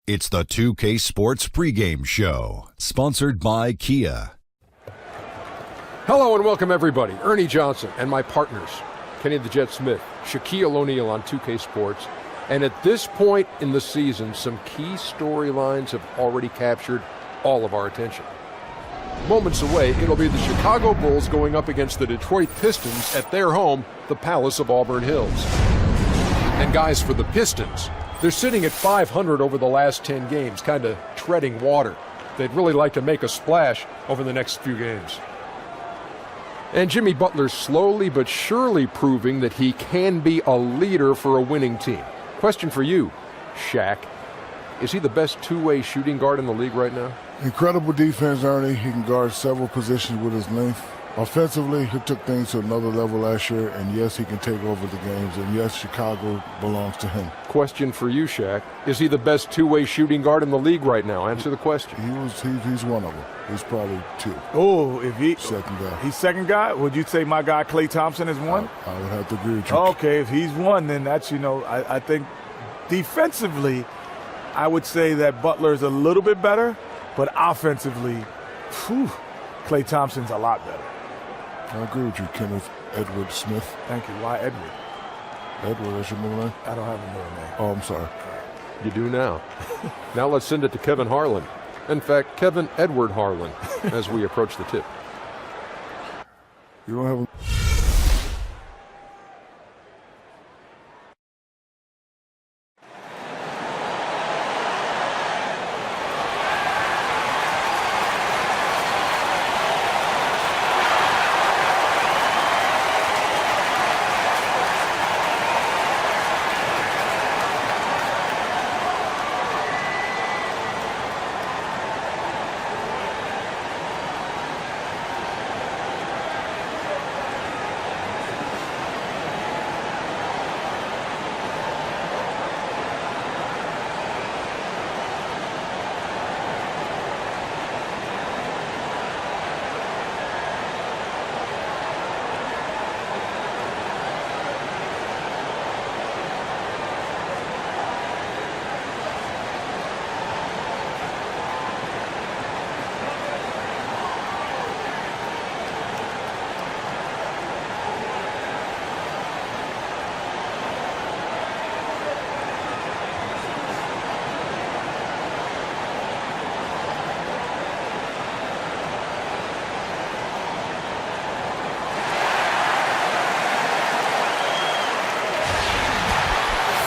It's the 2K Sports pregame show, sponsored by Kia. Hello and welcome everybody. Ernie Johnson and my partners, Kenny the Jet Smith, Shaquille O'Neal on 2K Sports. And at this point in the season, some key storylines have already captured all of our attention. Moments away, it'll be the Chicago Bulls going up against the Detroit Pistons at their home, the Palace of Auburn Hills. And guys, for the Pistons, they're sitting at 500 over the last 10 games, kind of treading water. They'd really like to make a splash over the next few games. And Jimmy Butler's slowly but surely proving that he can be a leader for a winning team. Question for you, Shaq. Is he the best two-way shooting guard in the league right now? Incredible defense, Ernie. He can guard several positions with his length. Offensively, he took things to another level last year, and yes, he can take over the games, and yes, Chicago belongs to him. Question for you, Shaq. Is he the best two-way shooting guard in the league right now? Answer the question. He's one of them. He's probably two. Oh, if he second guy. He's second guy? Would you say my guy Klay Thompson is one? I would have to agree with you. Okay, if he's one, then that's, I think defensively, I would say that Butler's a little bit better, but offensively, Klay Thompson's a lot better. I agree with you, Kenneth Edward Smith. Thank you. Why Edward? Edward, that's your middle name? I don't have a middle name. Oh, I'm sorry. You do now. Now let's send it to Kevin Harlan. In fact, Kevin Edward Harlan, as we approach the tip. You don't have a...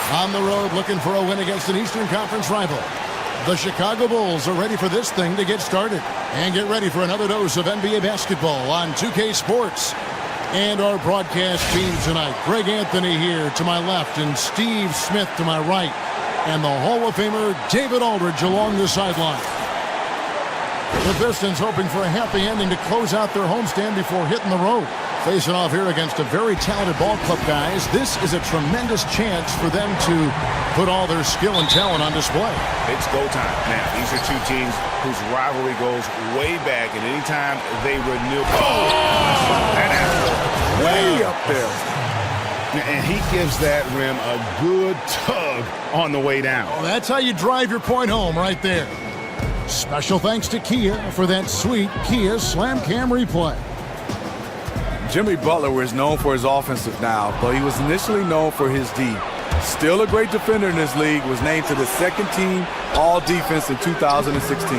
On the road, looking for a win against an Eastern Conference rival. The Chicago Bulls are ready for this thing to get started. And get ready for another dose of NBA basketball on 2K Sports. And our broadcast team tonight. Greg Anthony here to my left and Steve Smith to my right. And the Hall of Famer David Aldridge along the sideline. The Pistons hoping for a happy ending to close out their homestand before hitting the road. Facing off here against a very talented ball club, guys. This is a tremendous chance for them to put all their skill and talent on display. It's go time. Now, these are two teams whose rivalry goes way back, and anytime they renew... That happened way up there. And he gives that rim a good tug on the way down. Well, that's how you drive your point home right there. Special thanks to Kia for that sweet Kia Slam Cam replay. Jimmy Butler was known for his offensive now, but he was initially known for his D. Still a great defender in this league, was named to the second team All-Defense in 2016.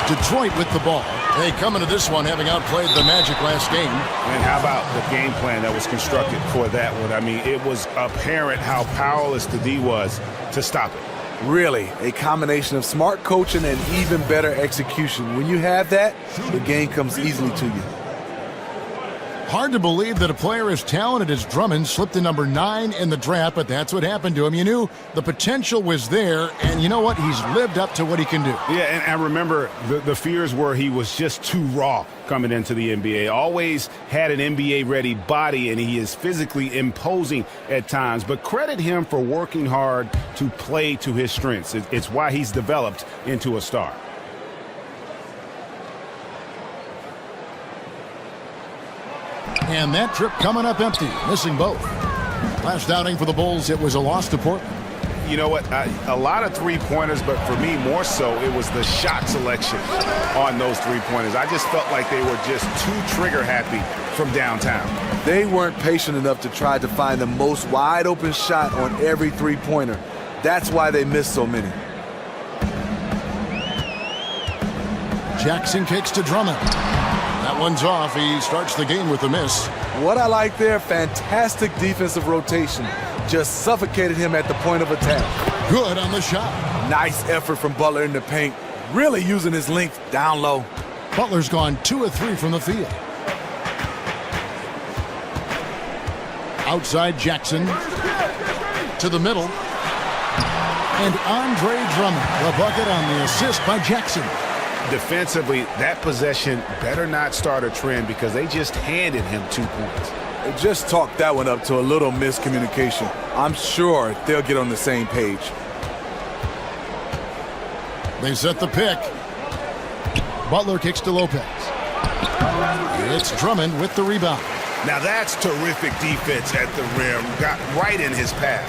Detroit with the ball. They come into this one having outplayed the Magic last game. And how about the game plan that was constructed for that one? I mean, it was apparent how powerless the D was to stop it. Really, a combination of smart coaching and even better execution. When you have that, the game comes easily to you. Hard to believe that a player as talented as Drummond slipped to number 9 in the draft, but that's what happened to him. You knew the potential was there, and you know what? He's lived up to what he can do. Yeah, and I remember the fears were he was just too raw coming into the NBA. Always had an NBA-ready body, and he is physically imposing at times. But credit him for working hard to play to his strengths. It's why he's developed into a star. And that trip coming up empty, missing both. Last outing for the Bulls, it was a loss to Portland. You know what? A lot of three-pointers, but for me, more so, it was the shot selection on those three-pointers. I just felt like they were just too trigger-happy from downtown. They weren't patient enough to try to find the most wide-open shot on every three-pointer. That's why they missed so many. Jackson kicks to Drummond. That one's off. He starts the game with a miss. What I like there, fantastic defensive rotation. Just suffocated him at the point of attack. Good on the shot. Nice effort from Butler in the paint. Really using his length down low. Butler's gone 2 of 3 from the field. Outside Jackson. To the middle. And Andre Drummond, the bucket on the assist by Jackson. Defensively, that possession better not start a trend because they just handed him 2 points. They just talked that one up to a little miscommunication. I'm sure they'll get on the same page. They set the pick. Butler kicks to Lopez. It's Drummond with the rebound. Now that's terrific defense at the rim. Got right in his path.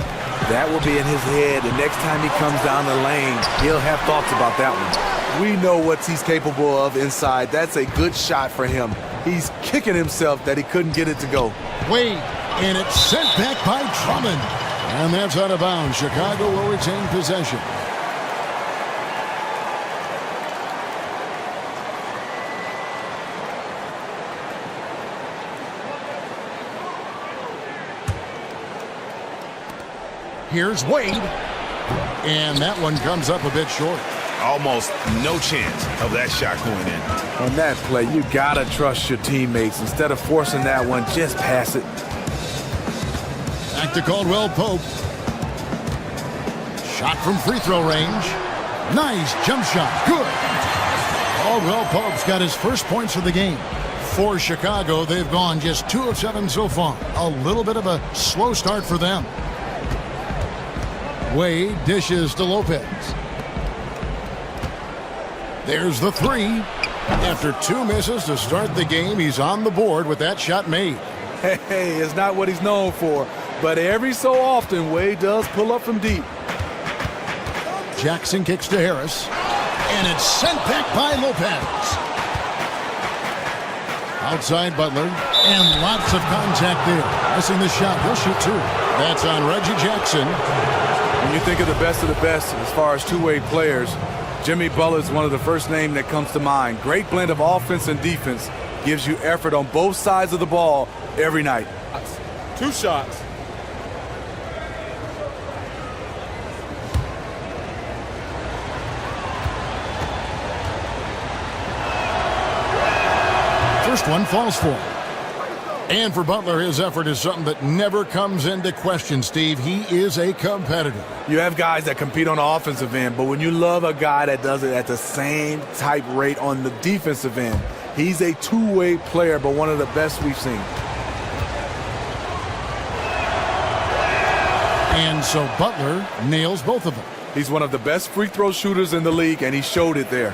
That will be in his head. The next time he comes down the lane, he'll have thoughts about that one. We know what he's capable of inside. That's a good shot for him. He's kicking himself that he couldn't get it to go. Wade, and it's sent back by Drummond. And that's out of bounds. Chicago will retain possession. Here's Wade. And that one comes up a bit short. Almost no chance of that shot going in. On that play, you gotta trust your teammates. Instead of forcing that one, just pass it. Back to Caldwell Pope. Shot from free throw range. Nice jump shot. Good. Caldwell Pope's got his first points of the game. For Chicago, they've gone just 2 of 7 so far. A little bit of a slow start for them. Wade dishes to Lopez. There's the 3. After 2 misses to start the game, he's on the board with that shot made. Hey, it's not what he's known for, but every so often, Wade does pull up from deep. Jackson kicks to Harris, and it's sent back by Lopez. Outside Butler, and lots of contact there. Missing the shot, he'll shoot 2. That's on Reggie Jackson. When you think of the best as far as two-way players, Jimmy Butler is one of the first names that comes to mind. Great blend of offense and defense. Gives you effort on both sides of the ball every night. 2 shots. First one falls for him. And for Butler, his effort is something that never comes into question, Steve. He is a competitor. You have guys that compete on the offensive end, but when you love a guy that does it at the same type rate on the defensive end, he's a two-way player, but one of the best we've seen. And so Butler nails both of them. He's one of the best free throw shooters in the league, and he showed it there.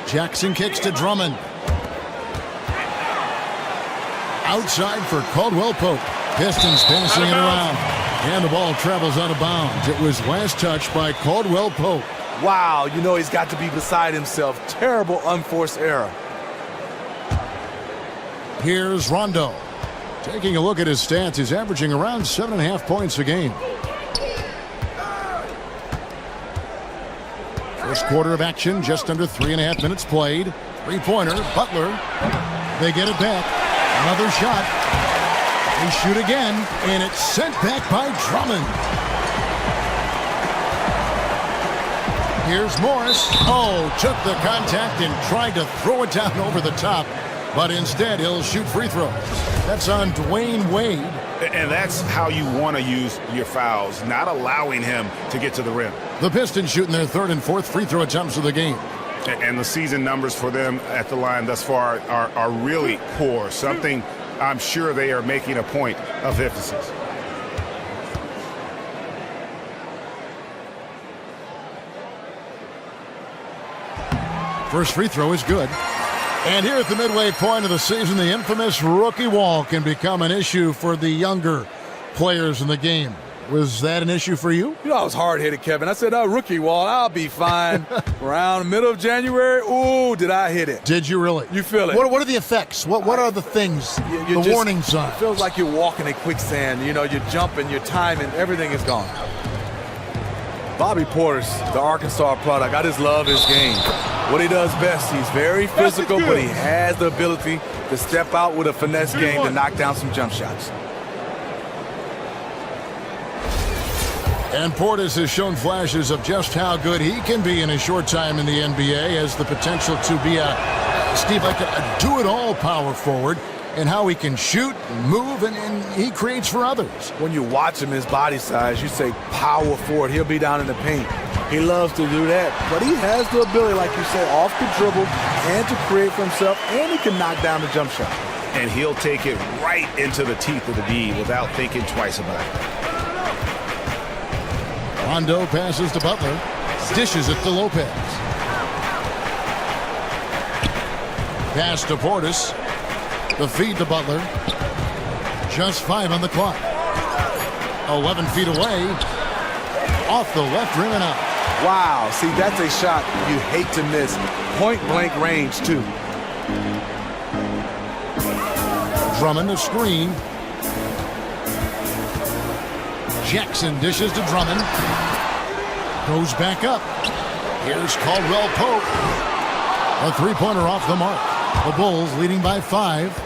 Jackson kicks to Drummond. Outside for Caldwell Pope. Pistons passing it around. And the ball travels out of bounds. It was last touched by Caldwell Pope. Wow, you know he's got to be beside himself. Terrible unforced error. Here's Rondo. Taking a look at his stats, he's averaging around 7.5 points a game. First quarter of action, just under 3.5 minutes played. Three-pointer, Butler. They get it back. Another shot. They shoot again, and it's sent back by Drummond. Here's Morris. Oh, took the contact and tried to throw it down over the top, but instead he'll shoot free throws. That's on Dwayne Wade. And that's how you want to use your fouls, not allowing him to get to the rim. The Pistons shooting their 3rd and 4th free throw attempts of the game. And the season numbers for them at the line thus far are really poor, something I'm sure they are making a point of emphasis. First free throw is good. And here at the midway point of the season, the infamous rookie wall can become an issue for the younger players in the game. Was that an issue for you? You know, I was hard-headed, Kevin. I said, rookie wall, I'll be fine. Around the middle of January, ooh, did I hit it. Did you really? You feel it. What are the effects? What are the things, the warning signs? It feels like you're walking in quicksand. You know, you're jumping, you're timing, everything is gone. Bobby Portis, the Arkansas product, I just love his game. What he does best, he's very physical, but he has the ability to step out with a finesse game to knock down some jump shots. And Portis has shown flashes of just how good he can be in a short time in the NBA, has the potential to be a do-it-all power forward, and how he can shoot, move, and he creates for others. When you watch him, his body size, you say power forward. He'll be down in the paint. He loves to do that. But he has the ability, like you say, off the dribble and to create for himself, and he can knock down the jump shot. And he'll take it right into the teeth of the D without thinking twice about it. Rondo passes to Butler, dishes it to Lopez. Pass to Portis. The feed to Butler. Just 5 on the clock. 11 feet away. Off the left rim and out. Wow, see, that's a shot you hate to miss. Point-blank range, too. Drummond a screen. Jackson dishes to Drummond. Goes back up. Here's Caldwell Pope. A three-pointer off the mark. The Bulls leading by 5.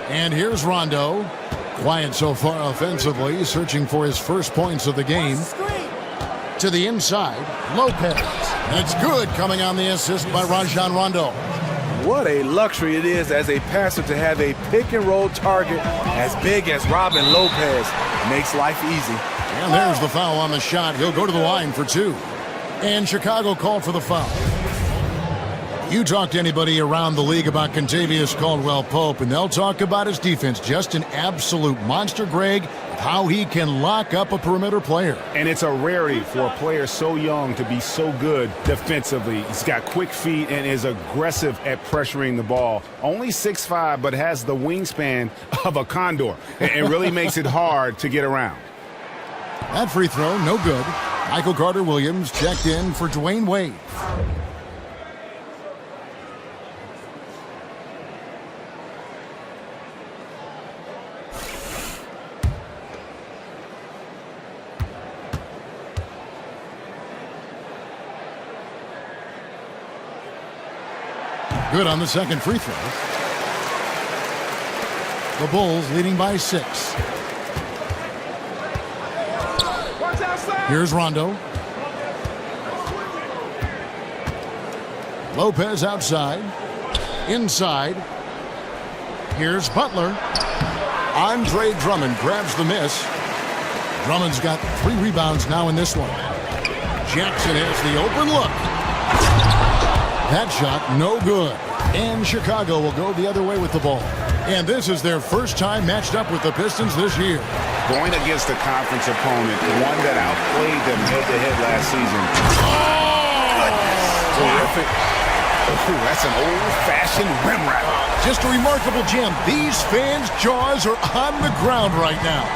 And here's Rondo. Quiet so far offensively, searching for his first points of the game. To the inside, Lopez. And it's good, coming on the assist by Rajon Rondo. What a luxury it is as a passer to have a pick-and-roll target as big as Robin Lopez. Makes life easy. And there's the foul on the shot. He'll go to the line for 2. And Chicago called for the foul. You talk to anybody around the league about Kentavious Caldwell-Pope, and they'll talk about his defense. Just an absolute monster, Greg, of how he can lock up a perimeter player. And it's a rarity for a player so young to be so good defensively. He's got quick feet and is aggressive at pressuring the ball. Only 6'5", but has the wingspan of a condor and really makes it hard to get around. That free throw, no good. Michael Carter-Williams checked in for Dwayne Wade. Good on the second free throw. The Bulls leading by 6. Here's Rondo. Lopez outside. Inside. Here's Butler. Andre Drummond grabs the miss. Drummond's got 3 rebounds now in this one. Jackson has the open look. That shot, no good. And Chicago will go the other way with the ball. And this is their first time matched up with the Pistons this year. Going against a conference opponent, one that outplayed them head-to-head last season. Oh! Terrific. Ooh, that's an old-fashioned rim wrap. Just a remarkable gem. These fans' jaws are on the ground right now.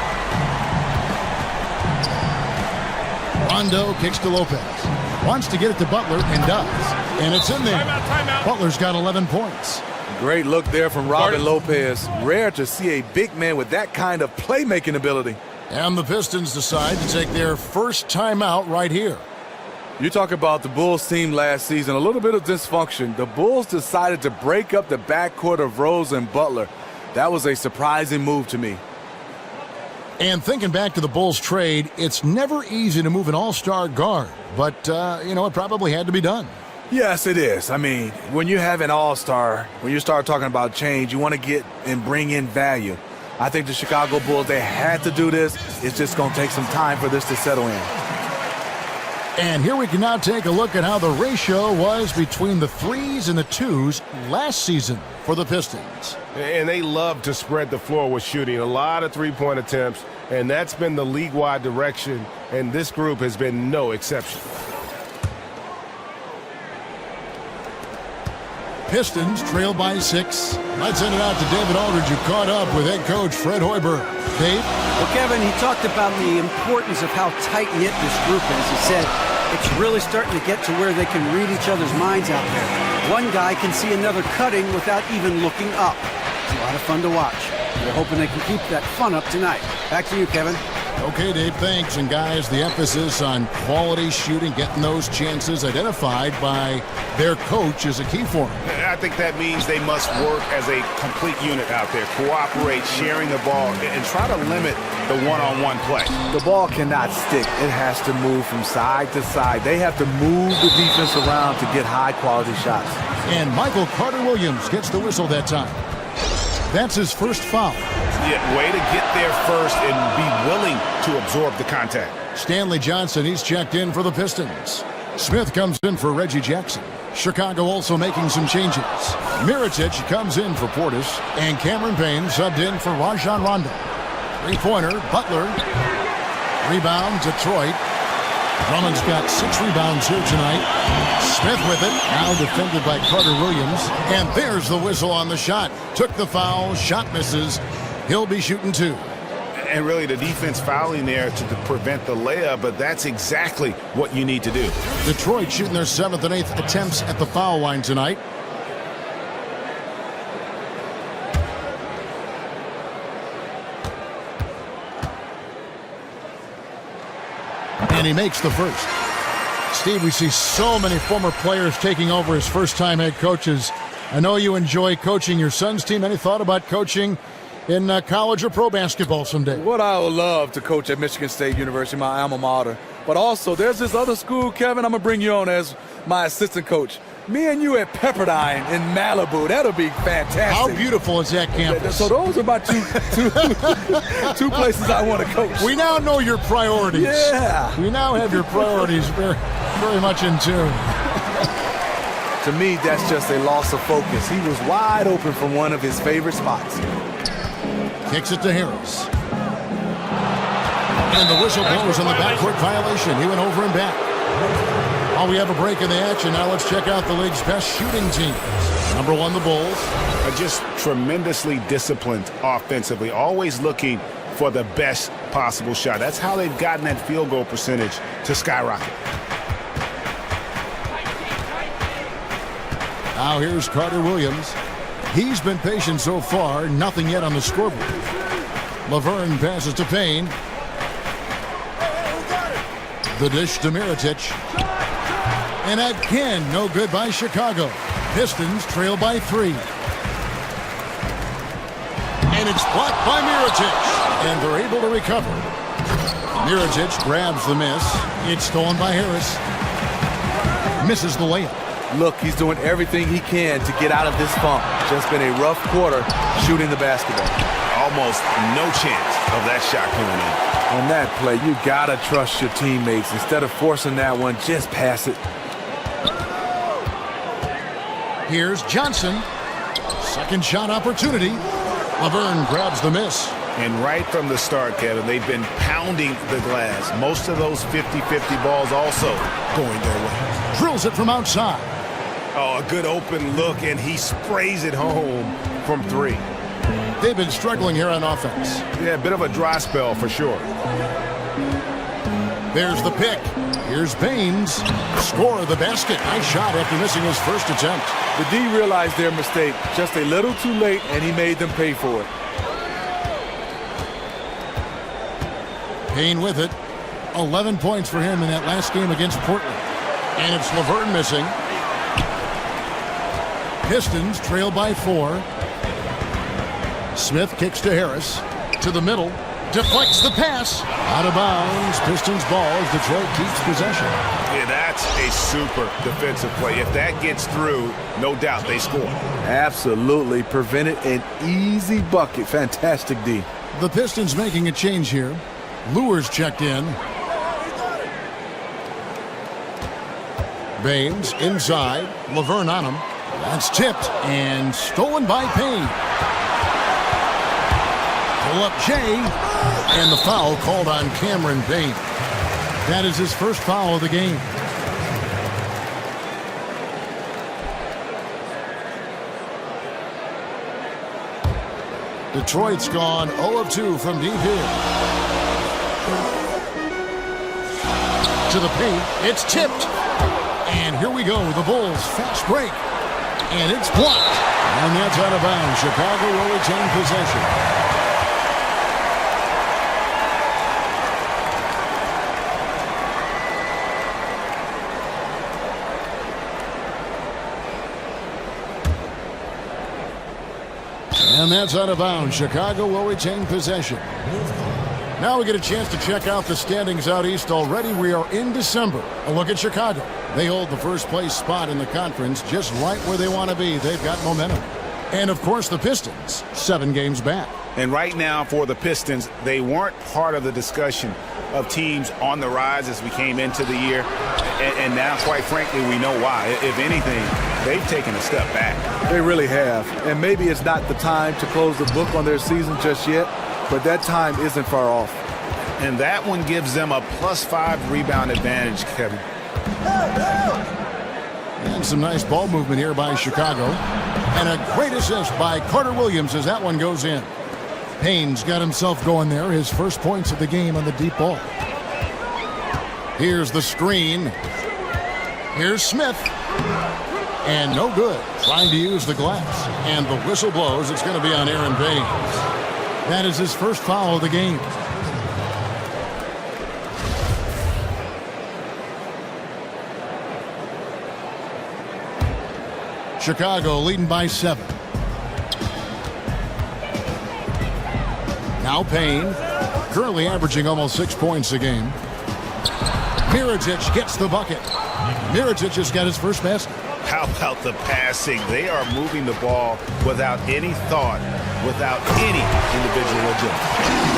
Rondo kicks to Lopez. Wants to get it to Butler and does. And it's in there. Timeout. Butler's got 11 points. Great look there from Robin Lopez. Rare to see a big man with that kind of playmaking ability. And the Pistons decide to take their first timeout right here. You talk about the Bulls team last season, a little bit of dysfunction. The Bulls decided to break up the backcourt of Rose and Butler. That was a surprising move to me. And thinking back to the Bulls trade, it's never easy to move an all-star guard. But, it probably had to be done. Yes, it is. I mean, when you have an all-star, when you start talking about change, you want to get and bring in value. I think the Chicago Bulls, they had to do this. It's just going to take some time for this to settle in. And here we can now take a look at how the ratio was between the 3s and the 2s last season for the Pistons. And they love to spread the floor with shooting. A lot of three-point attempts, and that's been the league-wide direction, and this group has been no exception. Pistons trail by 6. Let's send it out to David Aldridge, who caught up with head coach Fred Hoiberg. Dave? Well, Kevin, he talked about the importance of how tight-knit this group is. He said it's really starting to get to where they can read each other's minds out there. One guy can see another cutting without even looking up. It's a lot of fun to watch. They're hoping they can keep that fun up tonight. Back to you, Kevin. Okay, Dave, thanks. And guys, the emphasis on quality shooting, getting those chances identified by their coach is a key for them. I think that means they must work as a complete unit out there, cooperate, sharing the ball, and try to limit the one-on-one play. The ball cannot stick. It has to move from side to side. They have to move the defense around to get high-quality shots. And Michael Carter-Williams gets the whistle that time. That's his first foul. Yeah, way to get there first and be willing to absorb the contact. Stanley Johnson, he's checked in for the Pistons. Smith comes in for Reggie Jackson. Chicago also making some changes. Mirotic comes in for Portis, and Cameron Payne subbed in for Rajon Rondo. Three-pointer, Butler. Rebound, Detroit. Drummond's got 6 rebounds here tonight. Smith with it, now defended by Carter-Williams. And there's the whistle on the shot. Took the foul, shot misses. He'll be shooting 2. And really the defense fouling there to prevent the layup, but that's exactly what you need to do. Detroit shooting their 7th and 8th attempts at the foul line tonight. And he makes the first. Steve, we see so many former players taking over as first-time head coaches. I know you enjoy coaching your son's team. Any thought about coaching in college or pro basketball someday? What I would love to coach at Michigan State University, my alma mater. But also, there's this other school, Kevin, I'm going to bring you on as my assistant coach. Me and you at Pepperdine in Malibu. That'll be fantastic. How beautiful is that campus? So those are my two places I want to coach. We now know your priorities. Yeah. We now have your priorities very, very much in tune. To me, that's just a loss of focus. He was wide open from one of his favorite spots. Kicks it to Harris. And the whistle blows on the backcourt violation. He went over and back. Oh, we have a break in the action. Now let's check out the league's best shooting teams. Number 1, the Bulls. Are just tremendously disciplined offensively, always looking for the best possible shot. That's how they've gotten that field goal percentage to skyrocket. Now here's Carter-Williams. He's been patient so far, nothing yet on the scoreboard. Laverne passes to Payne. The dish to Mirotic. And again, no good by Chicago. Pistons trail by 3. And it's blocked by Mirotic. And they're able to recover. Mirotic grabs the miss. It's stolen by Harris. Misses the layup. Look, he's doing everything he can to get out of this funk. Just been a rough quarter shooting the basketball. Almost no chance of that shot coming in. On that play, you gotta trust your teammates. Instead of forcing that one, just pass it. Here's Johnson. Second shot opportunity. Laverne grabs the miss. And right from the start, Kevin, they've been pounding the glass. Most of those 50-50 balls also going their way. Drills it from outside. Oh, a good open look, and he sprays it home from 3. They've been struggling here on offense. Yeah, a bit of a dry spell for sure. There's the pick. Here's Baines. Score of the basket. Nice shot after missing his first attempt. The D realized their mistake just a little too late, and he made them pay for it. Payne with it. 11 points for him in that last game against Portland. And it's Laverne missing. Pistons trail by 4. Smith kicks to Harris. To the middle. Deflects the pass. Out of bounds. Pistons ball as Detroit keeps possession. Yeah, that's a super defensive play. If that gets through, no doubt they score. Absolutely. Prevented an easy bucket. Fantastic D. The Pistons making a change here. Lures checked in. Baines inside. Laverne on him. That's tipped and stolen by Payne. Pull up Jay. And the foul called on Cameron Payne. That is his first foul of the game. Detroit's gone 0 of 2 from deep here. To the paint, it's tipped. And here we go, the Bulls fast break. And it's blocked. And that's out of bounds. Chicago will retain possession. And that's out of bounds. Chicago will retain possession. Now we get a chance to check out the standings out east already. We are in December. A look at Chicago. They hold the first place spot in the conference just right where they want to be. They've got momentum. And of course the Pistons, 7 games back. And right now for the Pistons, they weren't part of the discussion of teams on the rise as we came into the year. And now, quite frankly, we know why. If anything, they've taken a step back. They really have. And maybe it's not the time to close the book on their season just yet, but that time isn't far off. And that one gives them a +5 rebound advantage, Kevin. And some nice ball movement here by Chicago. And a great assist by Carter Williams as that one goes in. Payne's got himself going there. His first points of the game on the deep ball. Here's the screen. Here's Smith. And no good. Trying to use the glass. And the whistle blows. It's going to be on Aaron Baines. That is his first foul of the game. Chicago leading by 7. Now Payne, currently averaging almost 6 points a game. Mirotic gets the bucket. Mirotic has got his first basket. How about the passing? They are moving the ball without any thought, without any individual agenda.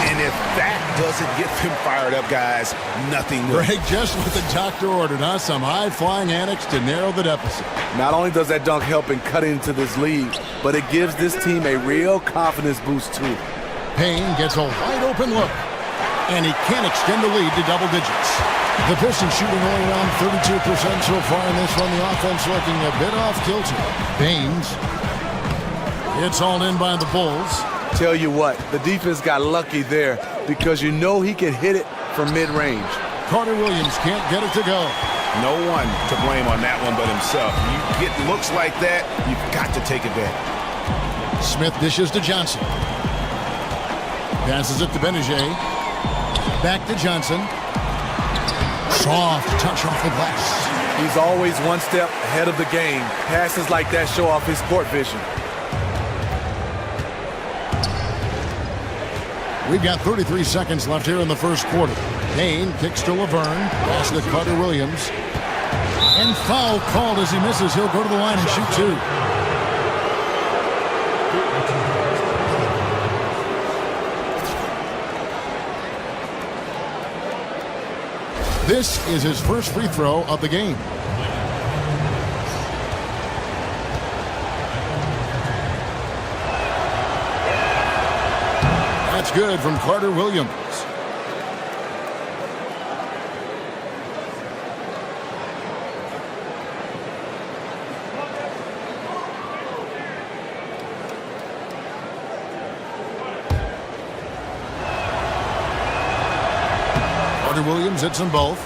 And if that doesn't get them fired up, guys, nothing will. Greg, just what the doctor ordered, huh? Some high-flying antics to narrow the deficit. Not only does that dunk help in cutting into this lead, but it gives this team a real confidence boost, too. Payne gets a wide-open look, and he can't extend the lead to double digits. The Pistons shooting only around 32% so far in this one. The offense looking a bit off kilter. Baines. It's all in by the Bulls. Tell you what, the defense got lucky there because you know he can hit it from mid-range. Carter Williams can't get it to go. No one to blame on that one but himself. You get looks like that, you've got to take advantage. Smith dishes to Johnson. Passes it to Benajay. Back to Johnson. Soft touch off the glass. He's always one step ahead of the game. Passes like that show off his court vision. We've got 33 seconds left here in the first quarter. Payne kicks to Laverne. Pass to Carter Williams. And foul called as he misses. He'll go to the line and shoot 2. This is his first free throw of the game. That's good from Carter Williams. Williams hits them both.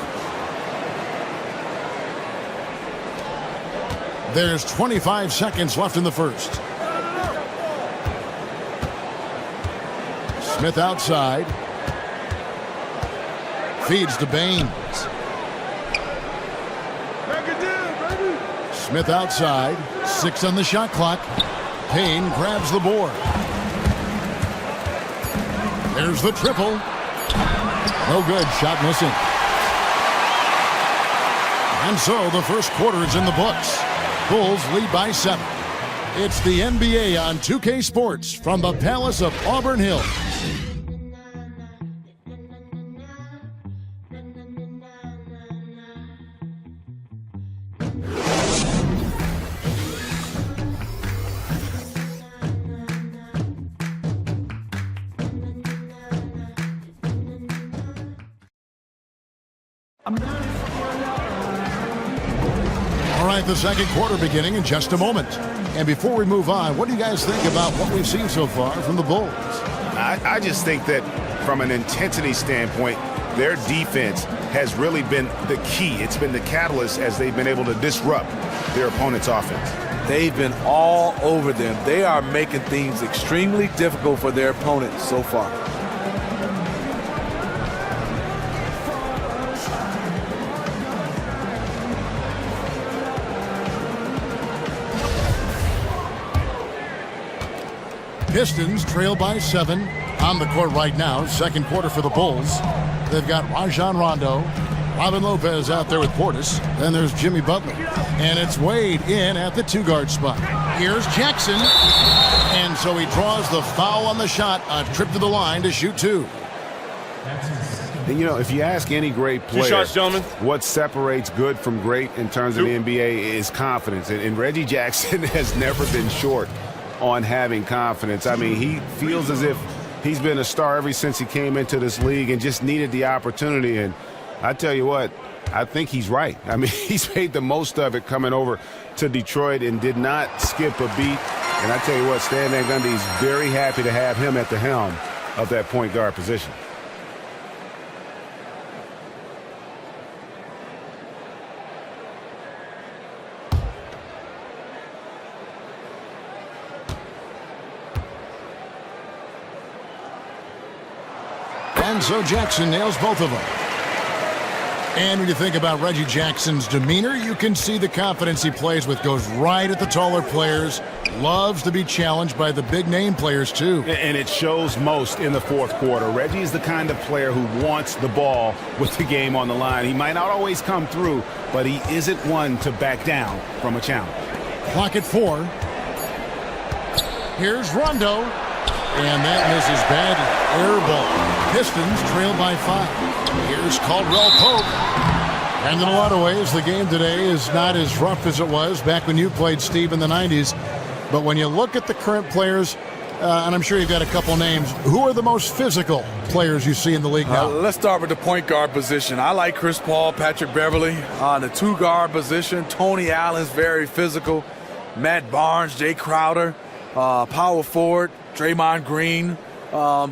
There's 25 seconds left in the first. Smith outside. Feeds to Baines. Smith outside. 6 on the shot clock. Payne grabs the board. There's the triple. No good. Shot missing. And so the first quarter is in the books. Bulls lead by 7. It's the NBA on 2K Sports from the Palace of Auburn Hills. right, the second quarter beginning in just a moment. And before we move on, what do you guys think about what we've seen so far from the Bulls? I just think that from an intensity standpoint, their defense has really been the key. It's been the catalyst as they've been able to disrupt their opponent's offense. They've been all over them. They are making things extremely difficult for their opponents so far. Pistons trail by 7 on the court right now. Second quarter for the Bulls. They've got Rajon Rondo, Robin Lopez out there with Portis. Then there's Jimmy Butler. And it's Wade in at the 2-guard spot. Here's Jackson. And so he draws the foul on the shot. A trip to the line to shoot 2. And, you know, if you ask any great player, 2 shots, gentlemen, what separates good from great in terms of the NBA is confidence. And Reggie Jackson has never been short on having confidence. I mean, he feels as if he's been a star ever since he came into this league and just needed the opportunity. And I tell you what, I think he's right. I mean, he's made the most of it coming over to Detroit and did not skip a beat. And I tell you what, Stan Van Gundy's very happy to have him at the helm of that point guard position. And so Jackson nails both of them. And when you think about Reggie Jackson's demeanor, you can see the confidence he plays with goes right at the taller players. Loves to be challenged by the big-name players, too. And it shows most in the fourth quarter. Reggie is the kind of player who wants the ball with the game on the line. He might not always come through, but he isn't one to back down from a challenge. Clock at 4. Here's Rondo. And that misses badly. Air ball. Pistons trail by 5. Here's Caldwell Pope. And in a lot of ways, the game today is not as rough as it was back when you played, Steve, in the 90s. But when you look at the current players, and I'm sure you've got a couple names, who are the most physical players you see in the league now? Let's start with the point guard position. I like Chris Paul, Patrick Beverly. The 2-guard position, Tony Allen's very physical. Matt Barnes, Jay Crowder, power forward, Draymond Green.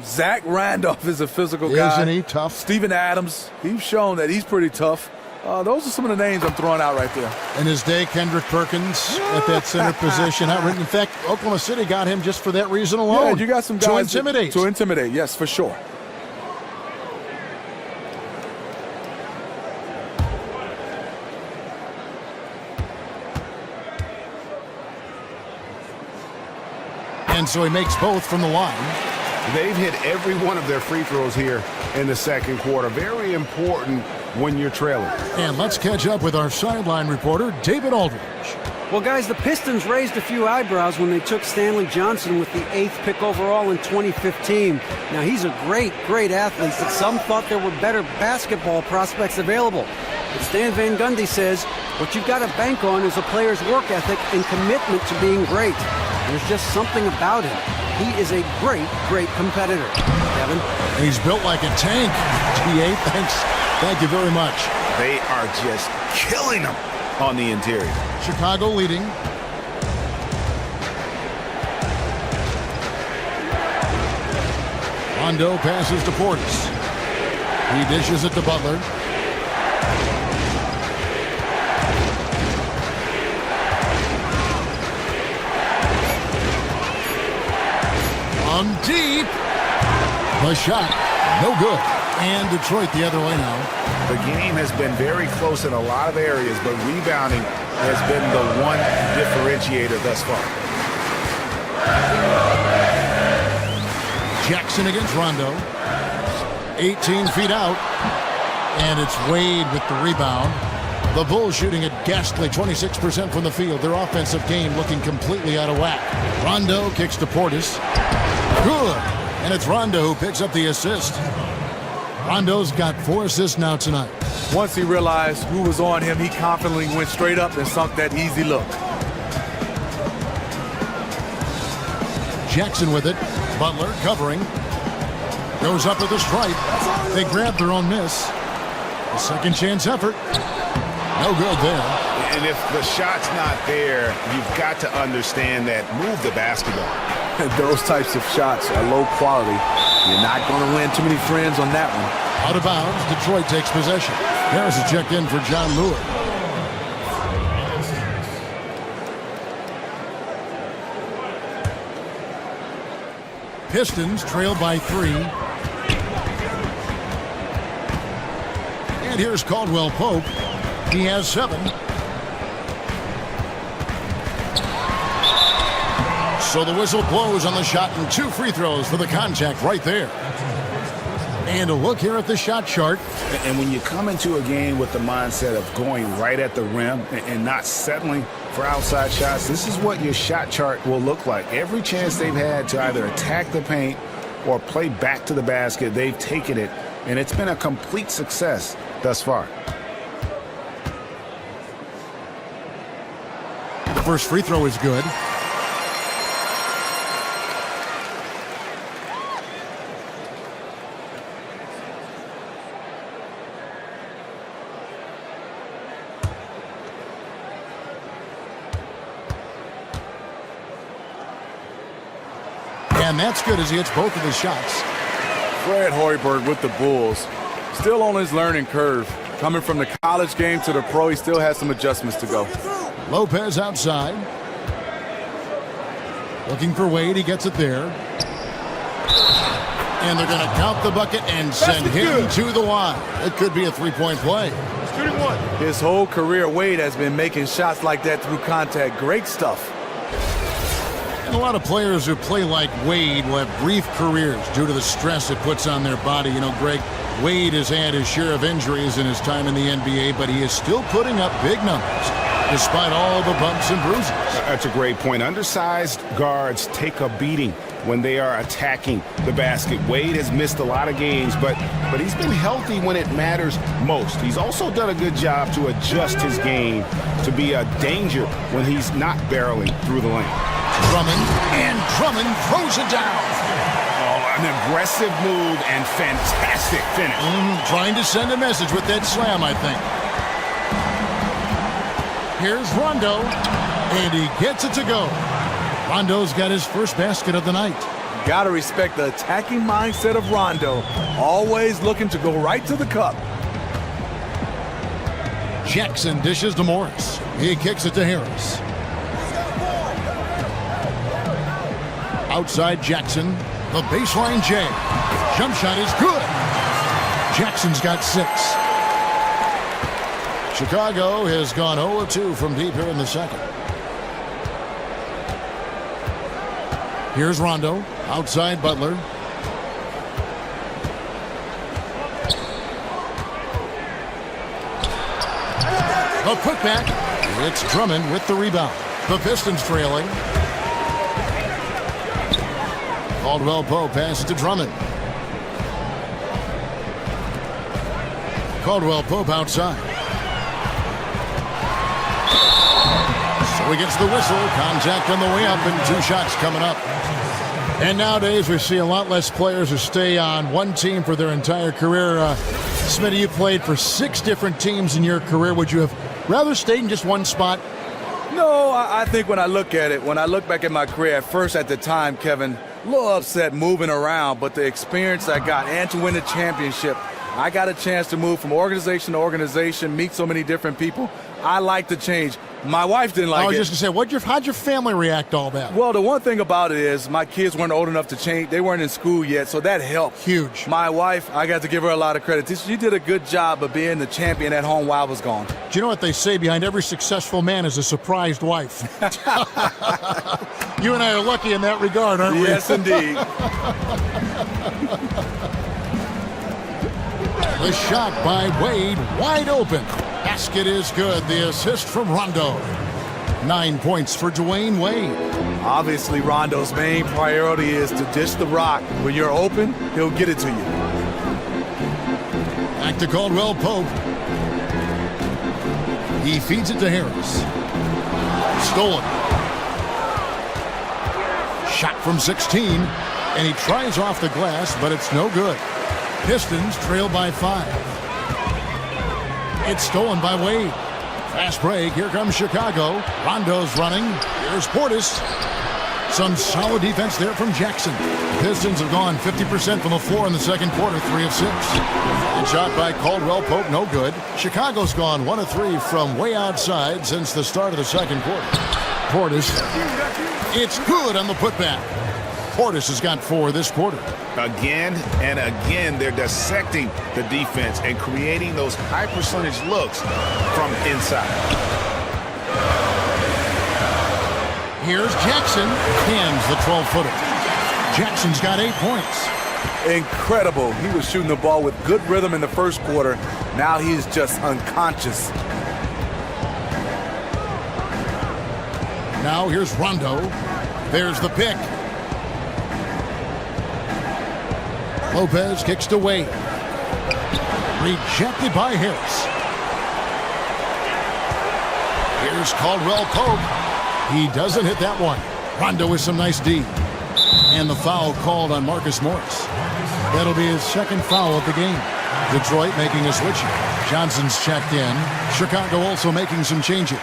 Zach Randolph is a physical guy. Isn't he tough? Steven Adams, he's shown that he's pretty tough. Those are some of the names I'm throwing out right there. In his day, Kendrick Perkins at that center position. In fact, Oklahoma City got him just for that reason alone. Yeah, you got some guys to intimidate. To intimidate, yes, for sure. And so he makes both from the line. They've hit every one of their free throws here in the second quarter. Very important when you're trailing. And let's catch up with our sideline reporter, David Aldridge. Well, guys, the Pistons raised a few eyebrows when they took Stanley Johnson with the 8th pick overall in 2015. Now, he's a great, great athlete, but some thought there were better basketball prospects available. But Stan Van Gundy says what you've got to bank on is a player's work ethic and commitment to being great. There's just something about him. He is a great, great competitor. Kevin? And he's built like a tank. T.A., thanks. Thank you very much. They are just killing them on the interior. Chicago leading. Rondo passes to Portis. He dishes it to Butler. On deep. The shot. No good. And Detroit the other way now. The game has been very close in a lot of areas, but rebounding has been the one differentiator thus far. Jackson against Rondo. 18 feet out. And it's Wade with the rebound. The Bulls shooting a ghastly 26% from the field. Their offensive game looking completely out of whack. Rondo kicks to Portis. Good. And it's Rondo who picks up the assist. Rondo's got 4 assists now tonight. Once he realized who was on him, he confidently went straight up and sunk that easy look. Jackson with it. Butler covering. Goes up with a stripe. They grab their own miss. A second chance effort. No good there. And if the shot's not there, you've got to understand that. Move the basketball. Those types of shots are low quality. You're not going to win too many friends on that one. Out of bounds, Detroit takes possession. Harris is checked in for John Lewis. Pistons trail by 3. And here's Caldwell Pope. He has 7. So the whistle blows on the shot and 2 free throws for the contact right there. And a look here at the shot chart. And when you come into a game with the mindset of going right at the rim and not settling for outside shots, this is what your shot chart will look like. Every chance they've had to either attack the paint or play back to the basket, they've taken it, and it's been a complete success thus far. The first free throw is good. And that's good as he hits both of his shots. Fred Hoiberg with the Bulls. Still on his learning curve. Coming from the college game to the pro, he still has some adjustments to go. Lopez outside. Looking for Wade. He gets it there. And they're going to count the bucket and send him to the line. It could be a three-point play. His whole career, Wade has been making shots like that through contact. Great stuff. And a lot of players who play like Wade will have brief careers due to the stress it puts on their body. You know, Greg, Wade has had his share of injuries in his time in the NBA, but he is still putting up big numbers despite all the bumps and bruises. That's a great point. Undersized guards take a beating when they are attacking the basket. Wade has missed a lot of games, but he's been healthy when it matters most. He's also done a good job to adjust his game to be a danger when he's not barreling through the lane. Drummond throws it down. Oh, an aggressive move and fantastic finish. Trying to send a message with that slam, I think. Here's Rondo, and he gets it to go. Rondo's got his first basket of the night. Got to respect the attacking mindset of Rondo. Always looking to go right to the cup. Jackson dishes to Morris. He kicks it to Harris. Outside Jackson, the baseline J. Jump shot is good. Jackson's got 6. Chicago has gone 0-2 from deep here in the second. Here's Rondo, outside Butler. A putback. It's Drummond with the rebound. The Pistons trailing. Caldwell Pope passes to Drummond. Caldwell Pope outside. So he gets the whistle. Contact on the way up and 2 shots coming up. And nowadays we see a lot less players who stay on one team for their entire career. Smitty, you played for 6 different teams in your career. Would you have rather stayed in just one spot? No, I think when I look at it, when I look back at my career, at first at the time, Kevin, a little upset moving around, but the experience I got and to win the championship, I got a chance to move from organization to organization, meet so many different people. I like the change. My wife didn't like it. I was just going to say, how'd your family react to all that? Well, the one thing about it is my kids weren't old enough to change. They weren't in school yet, so that helped. Huge. My wife, I got to give her a lot of credit. She did a good job of being the champion at home while I was gone. Do you know what they say? Behind every successful man is a surprised wife. You and I are lucky in that regard, aren't we? Yes, indeed. The shot by Wade, wide open. Basket is good. The assist from Rondo. 9 points for Dwayne Wade. Obviously, Rondo's main priority is to dish the rock. When you're open, he'll get it to you. Back to Caldwell Pope. He feeds it to Harris. Stolen. Shot from 16, and he tries off the glass, but it's no good. Pistons trail by 5. It's stolen by Wade. Fast break. Here comes Chicago. Rondo's running. Here's Portis. Some solid defense there from Jackson. The Pistons have gone 50% from the floor in the second quarter, 3 of 6. And shot by Caldwell Pope, no good. Chicago's gone 1 of 3 from way outside since the start of the second quarter. Portis. It's good on the putback. Portis has got 4 this quarter. Again and again, they're dissecting the defense and creating those high percentage looks from inside. Here's Jackson. Hands the 12-footer. Jackson's got 8 points. Incredible. He was shooting the ball with good rhythm in the first quarter. Now he's just unconscious. Now here's Rondo. There's the pick. Lopez kicks to Wade. Rejected by Harris. Here's Caldwell Pope. He doesn't hit that one. Rondo with some nice D. And the foul called on Marcus Morris. That'll be his second foul of the game. Detroit making a switch. Johnson's checked in. Chicago also making some changes.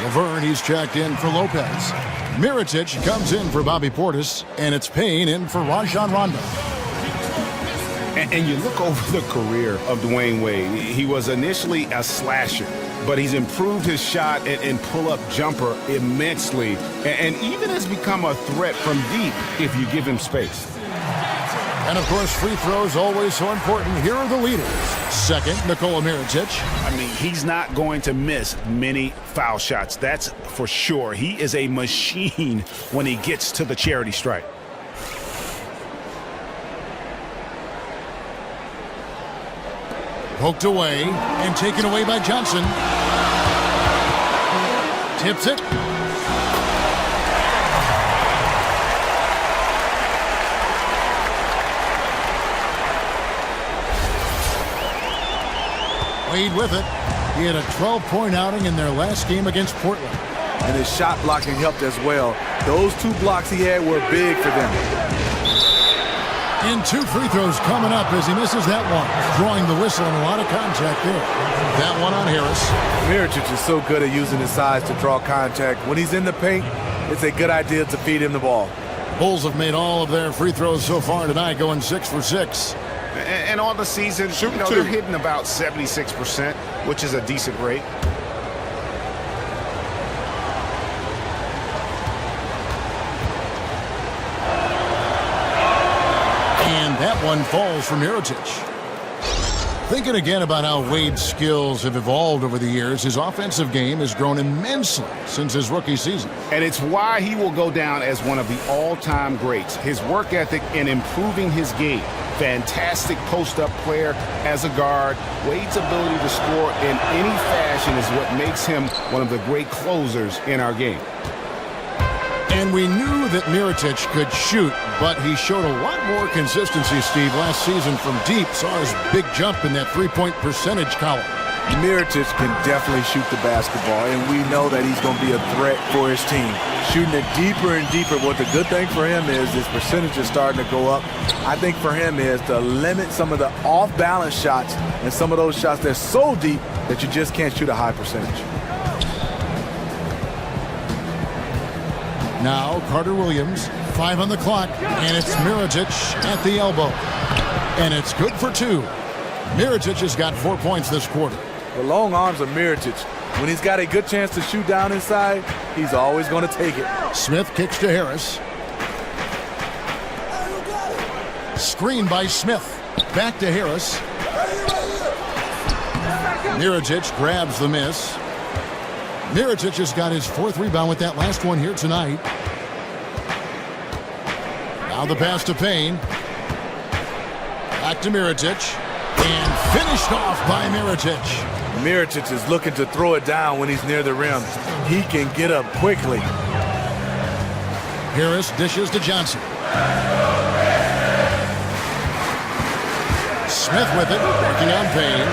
Laverne, he's checked in for Lopez. Mirotic comes in for Bobby Portis. And it's Payne in for Rajon Rondo. And you look over the career of Dwayne Wade. He was initially a slasher, but he's improved his shot and pull-up jumper immensely, and even has become a threat from deep if you give him space. And, of course, free throws always so important. Here are the leaders. Second, Nikola Mirotic. I mean, he's not going to miss many foul shots. That's for sure. He is a machine when he gets to the charity stripe. Poked away and taken away by Johnson. Tips it. Wade with it. He had a 12-point outing in their last game against Portland. And his shot blocking helped as well. Those 2 blocks he had were big for them. And 2 free throws coming up as he misses that one. Drawing the whistle and a lot of contact there. That one on Harris. Mirotic is so good at using his size to draw contact. When he's in the paint, it's a good idea to feed him the ball. Bulls have made all of their free throws so far tonight, going 6 for 6. And on the season, they're hitting about 76%, which is a decent rate. That one falls for Mirotic. Thinking again about how Wade's skills have evolved over the years, his offensive game has grown immensely since his rookie season. And it's why he will go down as one of the all-time greats. His work ethic in improving his game. Fantastic post-up player as a guard. Wade's ability to score in any fashion is what makes him one of the great closers in our game. And we knew that Mirotic could shoot, but he showed a lot more consistency, Steve, last season from deep. Saw his big jump in that 3-point percentage column. Mirotic can definitely shoot the basketball, and we know that he's going to be a threat for his team. Shooting it deeper and deeper. What the good thing for him is his percentage is starting to go up. I think for him is to limit some of the off-balance shots and some of those shots that are so deep that you just can't shoot a high percentage. Now Carter Williams, 5 on the clock, and it's Mirotic at the elbow. And it's good for 2. Mirotic has got 4 points this quarter. The long arms of Mirotic, when he's got a good chance to shoot down inside, he's always going to take it. Smith kicks to Harris. Screen by Smith. Back to Harris. Mirotic grabs the miss. Mirotic has got his 4th rebound with that last one here tonight. Now the pass to Payne. Back to Mirotic. And finished off by Mirotic. Mirotic is looking to throw it down when he's near the rim. He can get up quickly. Harris dishes to Johnson. Smith with it, working on Payne.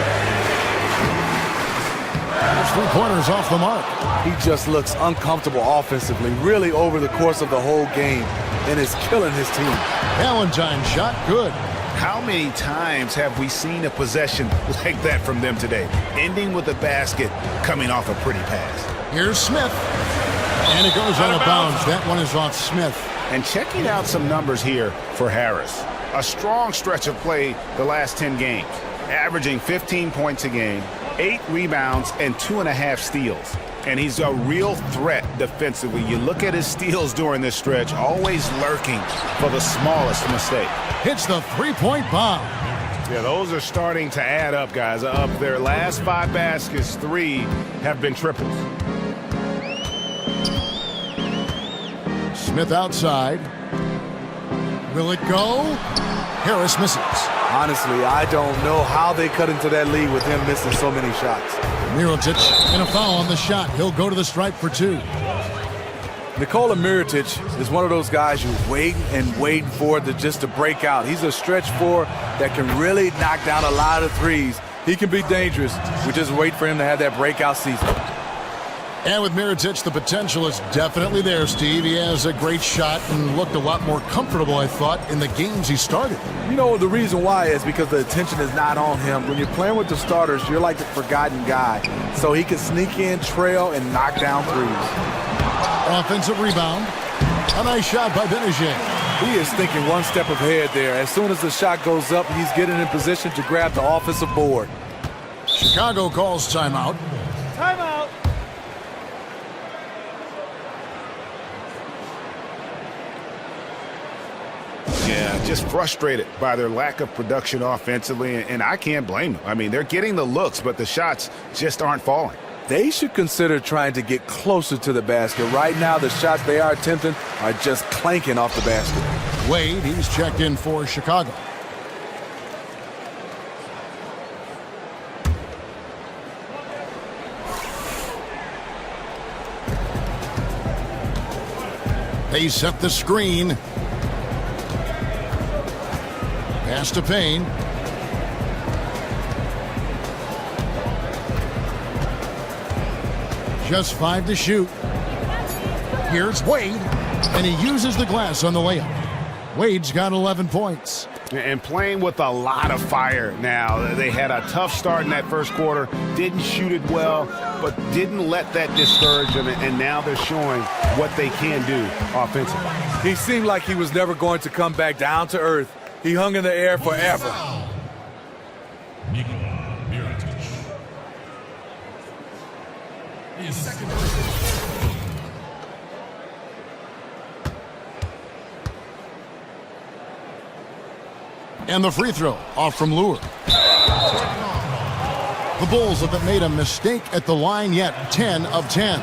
There's 3-pointers off the mark. He just looks uncomfortable offensively, really over the course of the whole game, and is killing his team. Valentine's shot, good. How many times have we seen a possession like that from them today? Ending with a basket, coming off a pretty pass. Here's Smith. And it goes out of bounds. That one is off Smith. And checking out some numbers here for Harris. A strong stretch of play the last 10 games. Averaging 15 points a game, 8 rebounds, and 2.5 steals. And he's a real threat defensively. You look at his steals during this stretch, always lurking for the smallest mistake. Hits the three-point bomb. Yeah, those are starting to add up, guys. Up their last 5 baskets, 3 have been triples. Smith outside. Will it go? Harris misses. Honestly, I don't know how they cut into that lead with him missing so many shots. Mirotic and a foul on the shot. He'll go to the stripe for 2. Nikola Mirotic is one of those guys you wait and wait for just to break out. He's a stretch 4 that can really knock down a lot of threes. He can be dangerous. We just wait for him to have that breakout season. And with Mirotic, the potential is definitely there, Steve. He has a great shot and looked a lot more comfortable, I thought, in the games he started. You know, the reason why is because the attention is not on him. When you're playing with the starters, you're like the forgotten guy. So he can sneak in, trail, and knock down threes. Offensive rebound. A nice shot by Benajay. He is thinking one step ahead there. As soon as the shot goes up, he's getting in position to grab the offensive board. Chicago calls timeout. Timeout. Yeah, just frustrated by their lack of production offensively, and I can't blame them. I mean, they're getting the looks, but the shots just aren't falling. They should consider trying to get closer to the basket. Right now, the shots they are attempting are just clanking off the basket. Wade, he's checked in for Chicago. They set the screen. Pass to Payne. Just 5 to shoot. Here's Wade, and he uses the glass on the layup. Wade's got 11 points. And playing with a lot of fire now. They had a tough start in that first quarter, didn't shoot it well, but didn't let that discourage them, and now they're showing what they can do offensively. He seemed like he was never going to come back down to earth. He hung in the air forever. And the free throw off from Lure. The Bulls haven't made a mistake at the line yet. 10 of 10.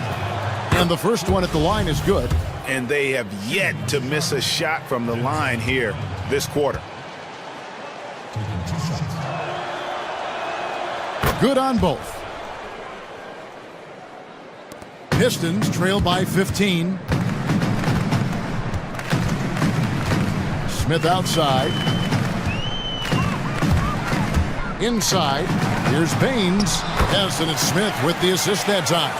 And the first one at the line is good. And they have yet to miss a shot from the line here this quarter. Good on both. Pistons trail by 15. Smith outside. Inside. Here's Baines. Yes, and it's Smith with the assist that time.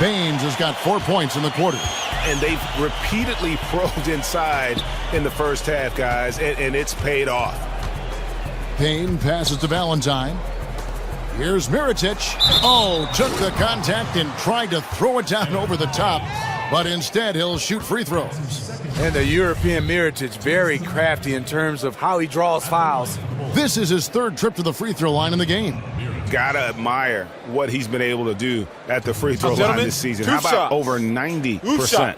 Baines has got 4 points in the quarter. And they've repeatedly probed inside in the first half, guys, and it's paid off. Payne passes to Valentine. Here's Mirotic. Oh, took the contact and tried to throw it down over the top, but instead he'll shoot free throws. And the European Mirotic, very crafty in terms of how he draws fouls. This is his 3rd trip to the free throw line in the game. Gotta admire what he's been able to do at the free throw line this season. How about over 90%?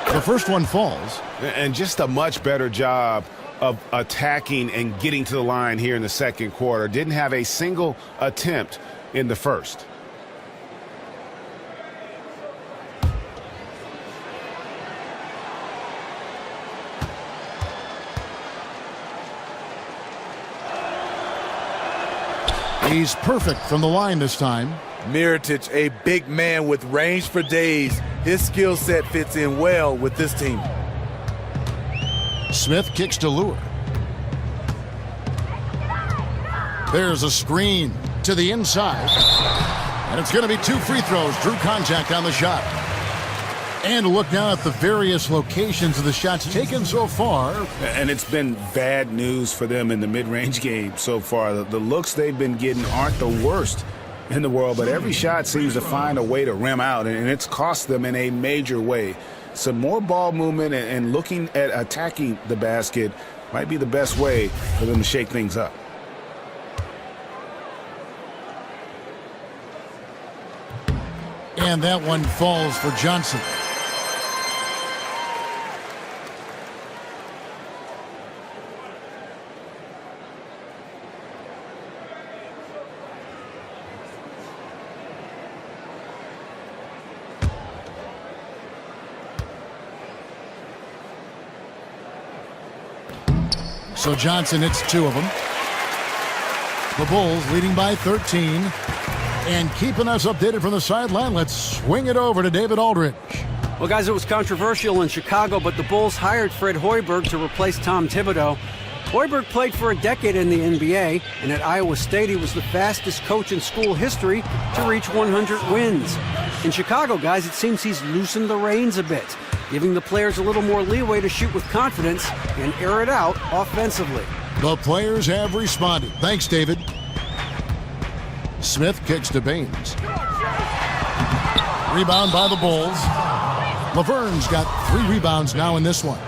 The first one falls. And just a much better job of attacking and getting to the line here in the second quarter. Didn't have a single attempt in the first. He's perfect from the line this time. Mirotic, a big man with range for days. His skill set fits in well with this team. Smith kicks to Lure. There's a screen. to the inside. And it's going to be 2 free throws. Drew contact on the shot. And look now at the various locations of the shots taken so far. And it's been bad news for them in the mid-range game so far. The looks they've been getting aren't the worst in the world, but every shot seems to find a way to rim out, and it's cost them in a major way. Some more ball movement and looking at attacking the basket might be the best way for them to shake things up. And that one falls for Johnson. So Johnson hits 2 of them. The Bulls leading by 13. And keeping us updated from the sideline, let's swing it over to David Aldridge. Well, guys, it was controversial in Chicago, but the Bulls hired Fred Hoiberg to replace Tom Thibodeau. Hoiberg played for a decade in the NBA, and at Iowa State he was the fastest coach in school history to reach 100 wins. In Chicago, guys, it seems he's loosened the reins a bit, giving the players a little more leeway to shoot with confidence and air it out offensively. The players have responded. Thanks, David. Smith kicks to Baines. Rebound by the Bulls. Laverne's got 3 rebounds now in this one.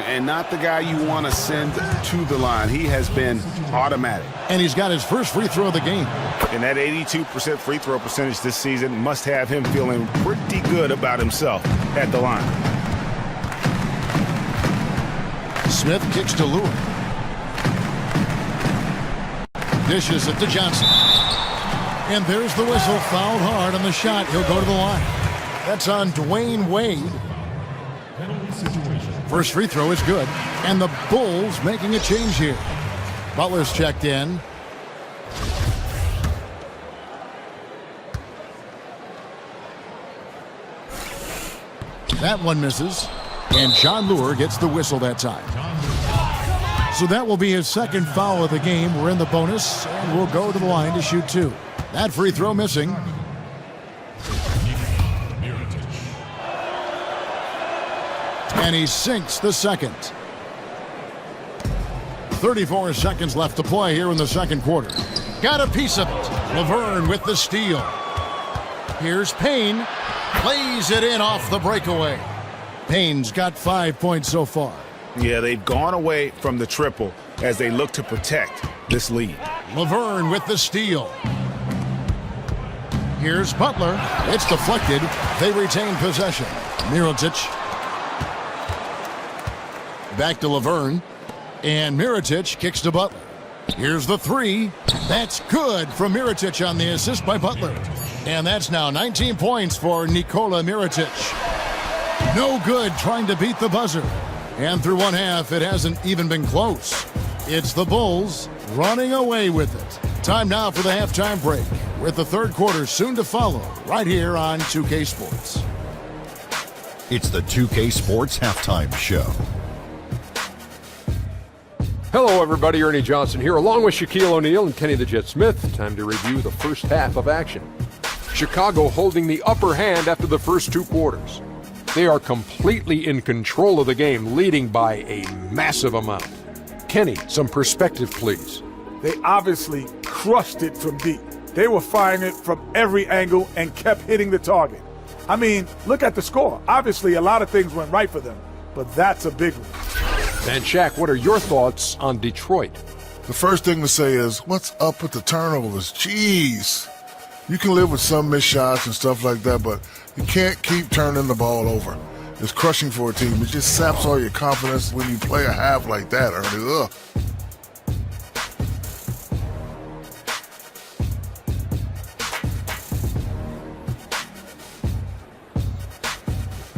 And not the guy you want to send to the line. He has been automatic. And he's got his first free throw of the game. And that 82% free throw percentage this season must have him feeling pretty good about himself at the line. Smith kicks to Lewis. Dishes it to Johnson. And there's the whistle. Fouled hard on the shot. He'll go to the line. That's on Dwayne Wade. First free throw is good. And the Bulls making a change here. Butler's checked in. That one misses. And John Lure gets the whistle that time. So that will be his second foul of the game. We're in the bonus, and we'll go to the line to shoot 2. That free throw missing. And he sinks the second. 34 seconds left to play here in the second quarter. Got a piece of it. Laverne with the steal. Here's Payne. Plays it in off the breakaway. Payne's got 5 points so far. Yeah, they've gone away from the triple as they look to protect this lead. Laverne with the steal. Here's Butler. It's deflected. They retain possession. Mirotic. Back to Laverne. And Mirotic kicks to Butler. Here's the 3. That's good from Mirotic on the assist by Butler. And that's now 19 points for Nikola Mirotic. No good trying to beat the buzzer. And through one half, it hasn't even been close. It's the Bulls running away with it. Time now for the halftime break, with the third quarter soon to follow, right here on 2K Sports. It's the 2K Sports Halftime Show. Hello, everybody. Ernie Johnson here, along with Shaquille O'Neal and Kenny the Jet Smith. Time to review the first half of action. Chicago holding the upper hand after the first 2 quarters. They are completely in control of the game, leading by a massive amount. Kenny, some perspective, please. They obviously crushed it from deep. They were firing it from every angle and kept hitting the target. I mean, look at the score. Obviously, a lot of things went right for them, but that's a big one. And Shaq, what are your thoughts on Detroit? The first thing to say is, what's up with the turnovers? Jeez. You can live with some missed shots and stuff like that, but you can't keep turning the ball over. It's crushing for a team. It just saps all your confidence when you play a half like that, Ernie. Ugh.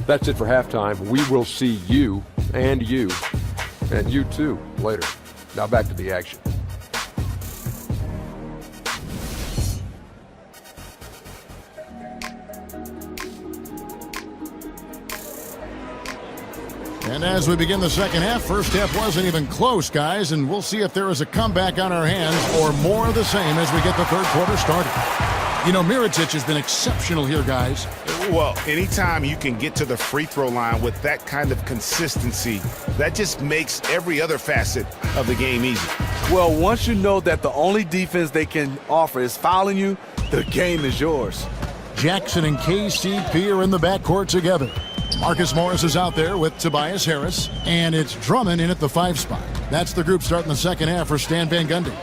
That's it for halftime. We will see you and you too later. Now back to the action. And as we begin the second half, first half wasn't even close, guys, and we'll see if there is a comeback on our hands or more of the same as we get the third quarter started. You know, Mirotic has been exceptional here, guys. Well, anytime you can get to the free throw line with that kind of consistency, that just makes every other facet of the game easy. Well, once you know that the only defense they can offer is fouling you, the game is yours. Jackson and KCP are in the backcourt together. Marcus Morris is out there with Tobias Harris, and it's Drummond in at the 5 spot. That's the group starting the second half for Stan Van Gundy.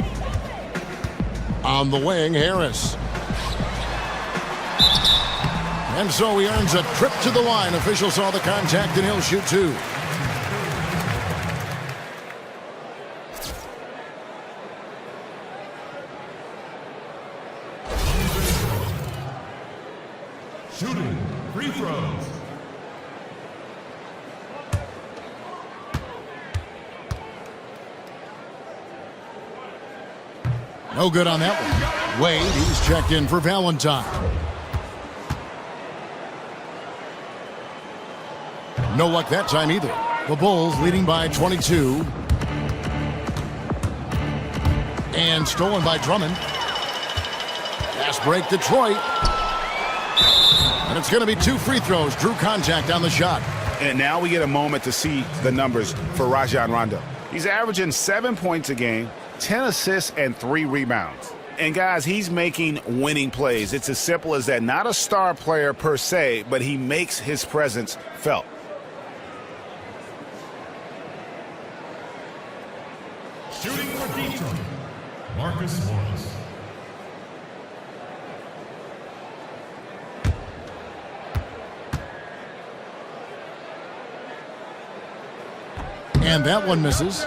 On the wing, Harris. And so he earns a trip to the line. Official saw the contact, and he'll shoot 2. Shooting free throws. No good on that one. Wade, he's checked in for Valentine. No luck that time either. The Bulls leading by 22. And stolen by Drummond. Fast break, Detroit. And it's going to be 2 free throws. Drew contact on the shot. And now we get a moment to see the numbers for Rajon Rondo. He's averaging 7 points a game, 10 assists, and 3 rebounds. And guys, he's making winning plays. It's as simple as that. Not a star player per se, but he makes his presence felt. Shooting for Detroit, Marcus Morris. And that one misses.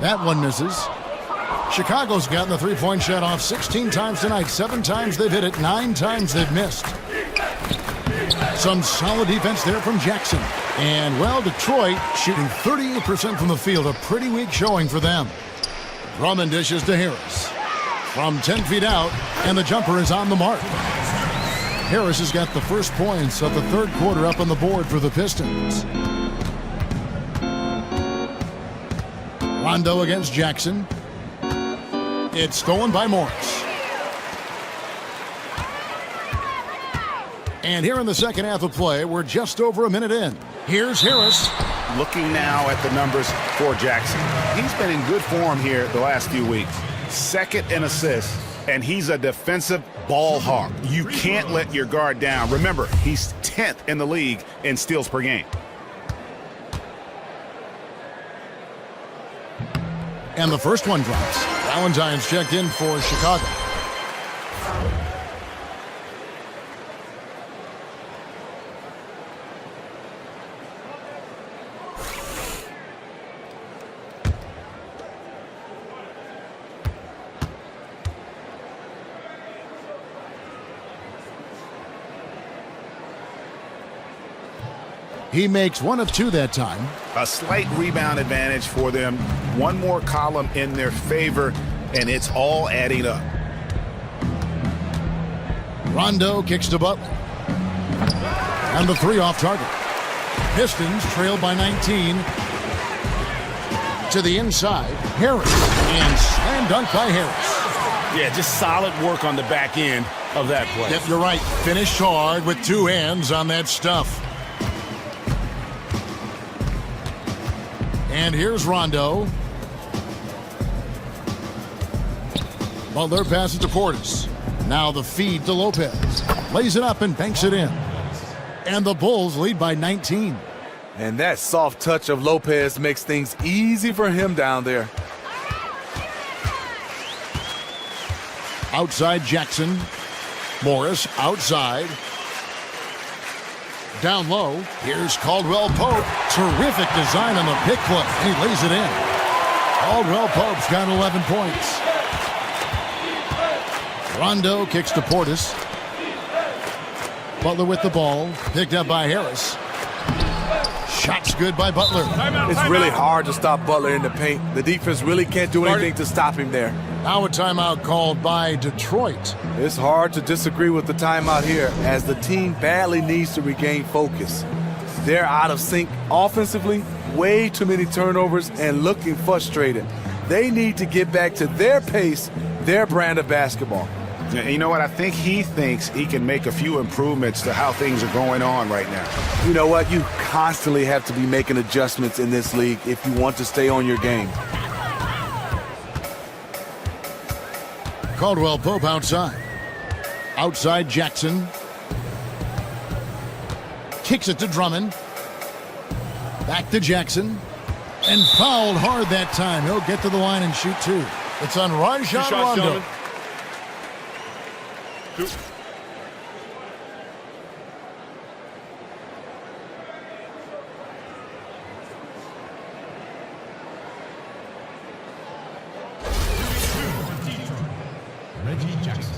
That one misses. Chicago's gotten the three-point shot off 16 times tonight. 7 times they've hit it, 9 times they've missed. Some solid defense there from Jackson. And, well, Detroit shooting 38% from the field. A pretty weak showing for them. Drummond dishes to Harris. From 10 feet out, and the jumper is on the mark. Harris has got the first points of the third quarter up on the board for the Pistons. Rondo against Jackson. It's stolen by Morris. And here in the second half of play, we're just over a minute in. Here's Harris. Looking now at the numbers for Jackson. He's been in good form here the last few weeks. Second in assists, and he's a defensive ball hawk. You can't let your guard down. Remember, he's 10th in the league in steals per game. And the first one drops. Valentine's checked in for Chicago. He makes 1 of 2 that time. A slight rebound advantage for them. One more column in their favor, and it's all adding up. Rondo kicks to Butler. And the 3 off target. Pistons trail by 19. To the inside, Harris. And slam dunk by Harris. Yeah, just solid work on the back end of that play. Yep, you're right. Finished hard with 2 hands on that stuff. And here's Rondo. Butler passes to Portis. Now the feed to Lopez. Lays it up and banks it in. And the Bulls lead by 19. And that soft touch of Lopez makes things easy for him down there. Outside Jackson. Morris outside. Down low, here's Caldwell Pope. Terrific design on the pick play. He lays it in. Caldwell Pope's got 11 points. Rondo kicks to Portis. Butler with the ball. Picked up by Harris. Shot's good by Butler. It's really hard to stop Butler in the paint. The defense really can't do anything to stop him there. Now a timeout called by Detroit. It's hard to disagree with the timeout here, as the team badly needs to regain focus. They're out of sync offensively, way too many turnovers, and looking frustrated. They need to get back to their pace, their brand of basketball. You know what? I think he thinks he can make a few improvements to how things are going on right now. You know what? You constantly have to be making adjustments in this league if you want to stay on your game. Caldwell Pope outside. Outside Jackson. Kicks it to Drummond. Back to Jackson. And fouled hard that time. He'll get to the line and shoot two. It's on Rajon Rondo. Reggie Jackson.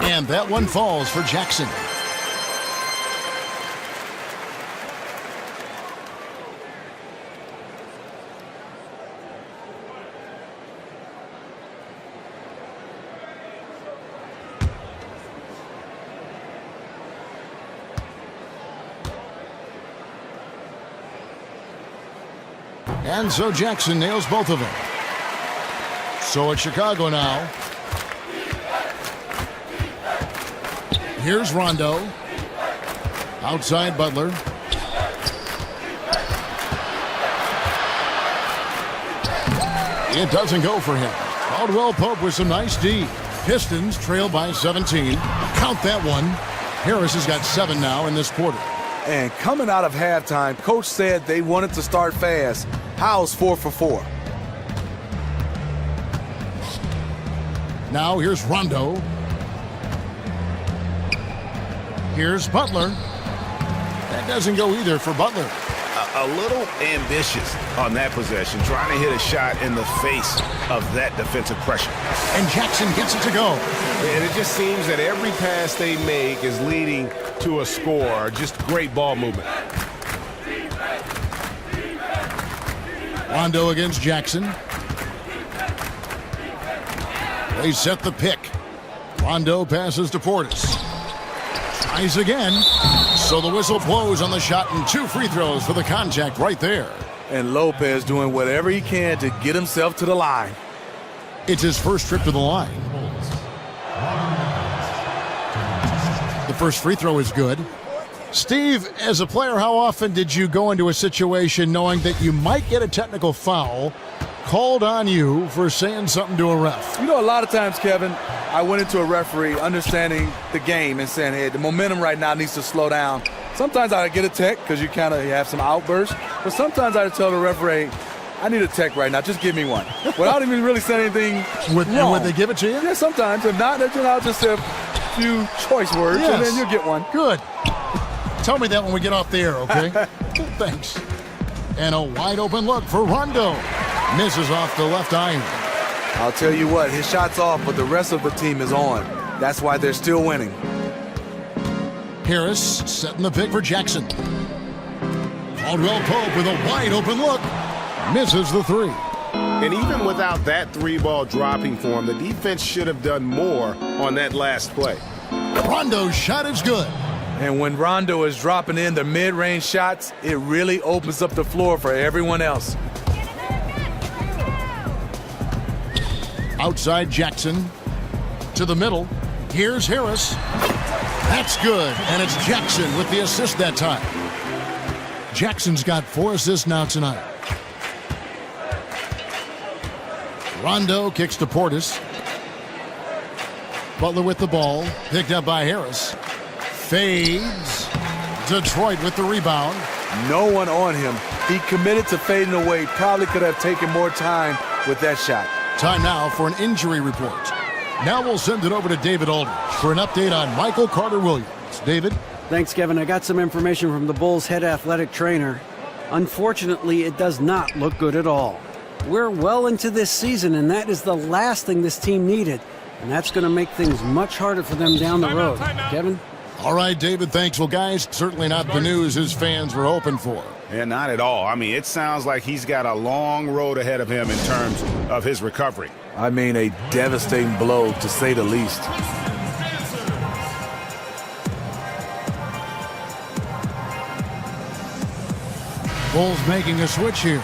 And that one falls for Jackson. And so Jackson nails both of them. So it's Chicago now. Here's Rondo. Outside Butler. It doesn't go for him. Caldwell Pope with some nice D. Pistons trail by 17. Count that one. Harris has got 7 now in this quarter. And coming out of halftime, Coach said they wanted to start fast. How's 4 for 4? Now here's Rondo. Here's Butler. That doesn't go either for Butler. A little ambitious on that possession, trying to hit a shot in the face of that defensive pressure. And Jackson gets it to go. And it just seems that every pass they make is leading to a score. Just great ball movement. Rondo against Jackson. They set the pick. Rondo passes to Portis. Tries again. So the whistle blows on the shot and 2 free throws for the contact right there. And Lopez doing whatever he can to get himself to the line. It's his first trip to the line. The first free throw is good. Steve, as a player, how often did you go into a situation knowing that you might get a technical foul called on you for saying something to a ref? You know, a lot of times, Kevin, I went into a referee understanding the game and saying, hey, the momentum right now needs to slow down. Sometimes I get a tech because you kind of have some outbursts, but sometimes I tell the referee, I need a tech right now. Just give me one. Without even really saying anything wrong. And would they give it to you? Yeah, sometimes. If not, then I'll just say a few choice words, and then you'll get one. Good. Tell me that when we get off the air, okay? Thanks. And a wide open look for Rondo. Misses off the left iron. I'll tell you what, his shot's off, but the rest of the team is on. That's why they're still winning. Harris setting the pick for Jackson. Caldwell Pope with a wide open look. Misses the 3. And even without that 3-ball dropping for him, the defense should have done more on that last play. Rondo's shot is good. And when Rondo is dropping in the mid-range shots, it really opens up the floor for everyone else. Outside Jackson. To the middle. Here's Harris. That's good. And it's Jackson with the assist that time. Jackson's got 4 assists now tonight. Rondo kicks to Portis. Butler with the ball. Picked up by Harris. Fades. Detroit with the rebound. No one on him. He committed to fading away. Probably could have taken more time with that shot. Time now for an injury report. Now we'll send it over to David Aldridge for an update on Michael Carter-Williams. David? Thanks, Kevin. I got some information from the Bulls' head athletic trainer. Unfortunately, it does not look good at all. We're well into this season, and that is the last thing this team needed. And that's going to make things much harder for them down the road. Kevin? All right, David, thanks. Well, guys, certainly not the news his fans were hoping for. Yeah, not at all. I mean, it sounds like he's got a long road ahead of him in terms of his recovery. I mean, a devastating blow, to say the least. Bulls making a switch here.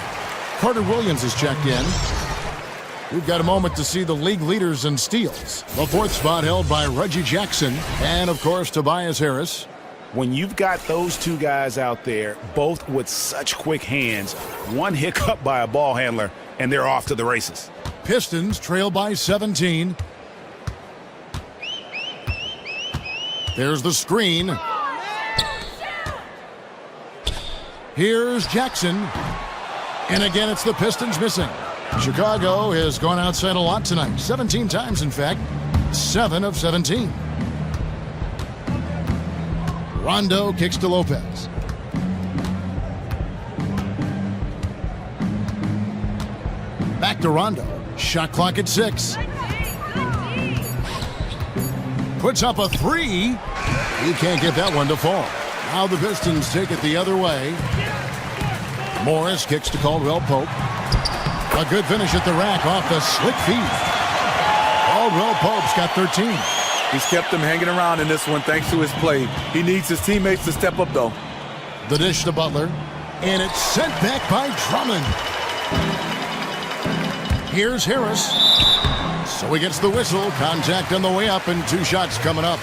Carter Williams is checked in. We've got a moment to see the league leaders in steals. The fourth spot held by Reggie Jackson and, of course, Tobias Harris. When you've got those two guys out there, both with such quick hands, one hiccup by a ball handler, and they're off to the races. Pistons trail by 17. There's the screen. Here's Jackson. And again, it's the Pistons missing. Chicago has gone outside a lot tonight. 17 times, in fact. 7 of 17. Rondo kicks to Lopez. Back to Rondo. Shot clock at 6. Puts up a 3. He can't get that one to fall. Now the Pistons take it the other way. Morris kicks to Caldwell Pope. A good finish at the rack off the slick feed. Caldwell Pope's got 13. He's kept them hanging around in this one thanks to his play. He needs his teammates to step up, though. The dish to Butler. And it's sent back by Drummond. Here's Harris. So he gets the whistle. Contact on the way up and 2 shots coming up.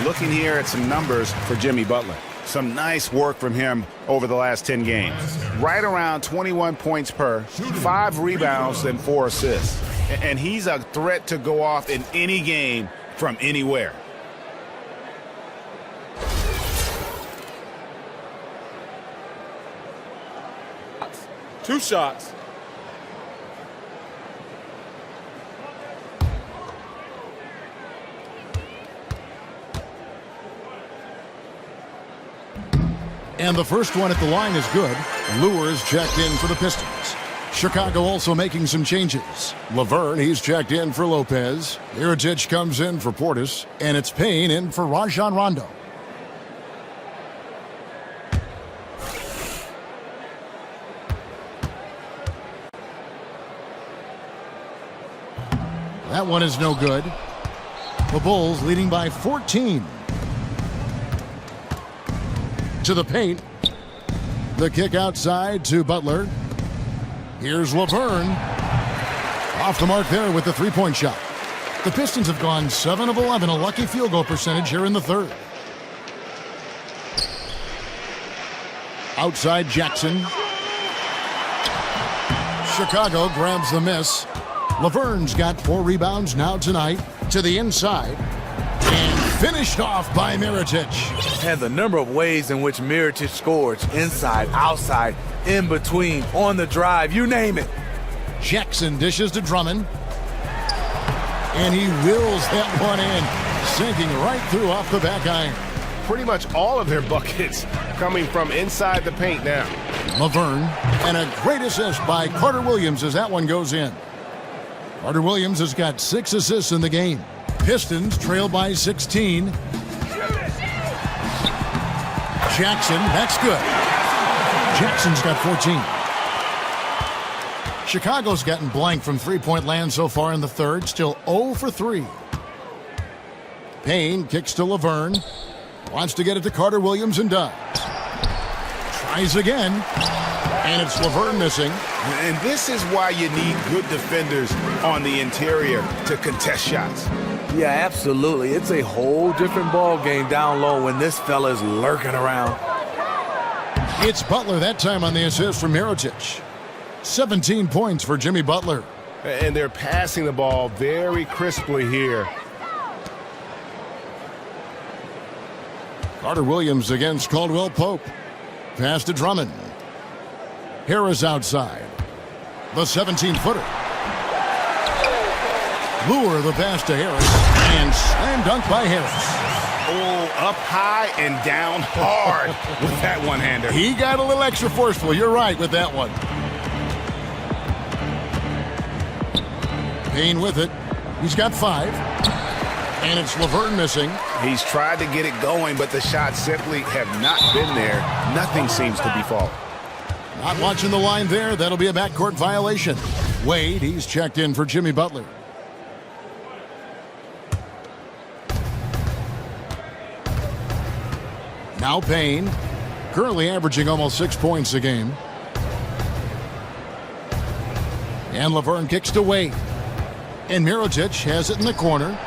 Looking here at some numbers for Jimmy Butler. Some nice work from him over the last 10 games. Right around 21 points per, 5 rebounds, and 4 assists. And he's a threat to go off in any game from anywhere. Two shots. And the first one at the line is good. Lures checked in for the Pistons. Chicago also making some changes. Laverne, he's checked in for Lopez. Mirotic comes in for Portis. And it's Payne in for Rajon Rondo. That one is no good. The Bulls leading by 14. To the paint. The kick outside to Butler. Here's Laverne. Off the mark there with the three-point shot. The Pistons have gone 7 of 11, a lucky field goal percentage here in the third. Outside Jackson. Chicago grabs the miss. Laverne's got 4 rebounds now tonight. To the inside. And finished off by Mirotic. And the number of ways in which Mirotic scores, inside, outside, in between, on the drive, you name it. Jackson dishes to Drummond. And he wills that one in, sinking right through off the back iron. Pretty much all of their buckets coming from inside the paint now. Laverne, and a great assist by Carter Williams as that one goes in. Carter Williams has got 6 assists in the game. Pistons trail by 16. Jackson, that's good. Jackson's got 14. Chicago's gotten blank from three-point land so far in the third, still 0 for 3. Payne kicks to Laverne. Wants to get it to Carter Williams and does. Tries again. And it's Laverne missing. And this is why you need good defenders on the interior to contest shots. Yeah, absolutely. It's a whole different ball game down low when this fella's lurking around. It's Butler that time on the assist from Mirotic. 17 points for Jimmy Butler. And they're passing the ball very crisply here. Carter Williams against Caldwell Pope. Pass to Drummond. Harris outside. The 17-footer. Lure the pass to Harris. And slam dunk by Harris. Oh, up high and down hard with that one-hander. He got a little extra forceful. You're right with that one. Payne with it. He's got 5. And it's Laverne missing. He's tried to get it going, but the shots simply have not been there. Nothing seems to be falling. Not watching the line there. That'll be a backcourt violation. Wade, he's checked in for Jimmy Butler. Now Payne, currently averaging almost 6 points a game. And Laverne kicks to Wade. And Mirotic has it in the corner.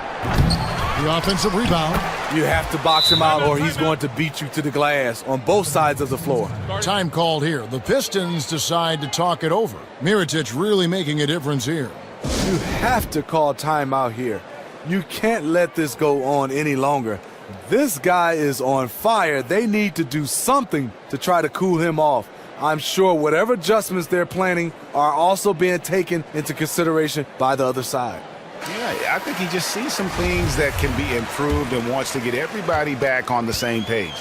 The offensive rebound. You have to box him out or he's going to beat you to the glass on both sides of the floor. Time called here. The Pistons decide to talk it over. Mirotic really making a difference here. You have to call timeout here. You can't let this go on any longer. This guy is on fire. They need to do something to try to cool him off. I'm sure whatever adjustments they're planning are also being taken into consideration by the other side. Yeah, I think he just sees some things that can be improved and wants to get everybody back on the same page.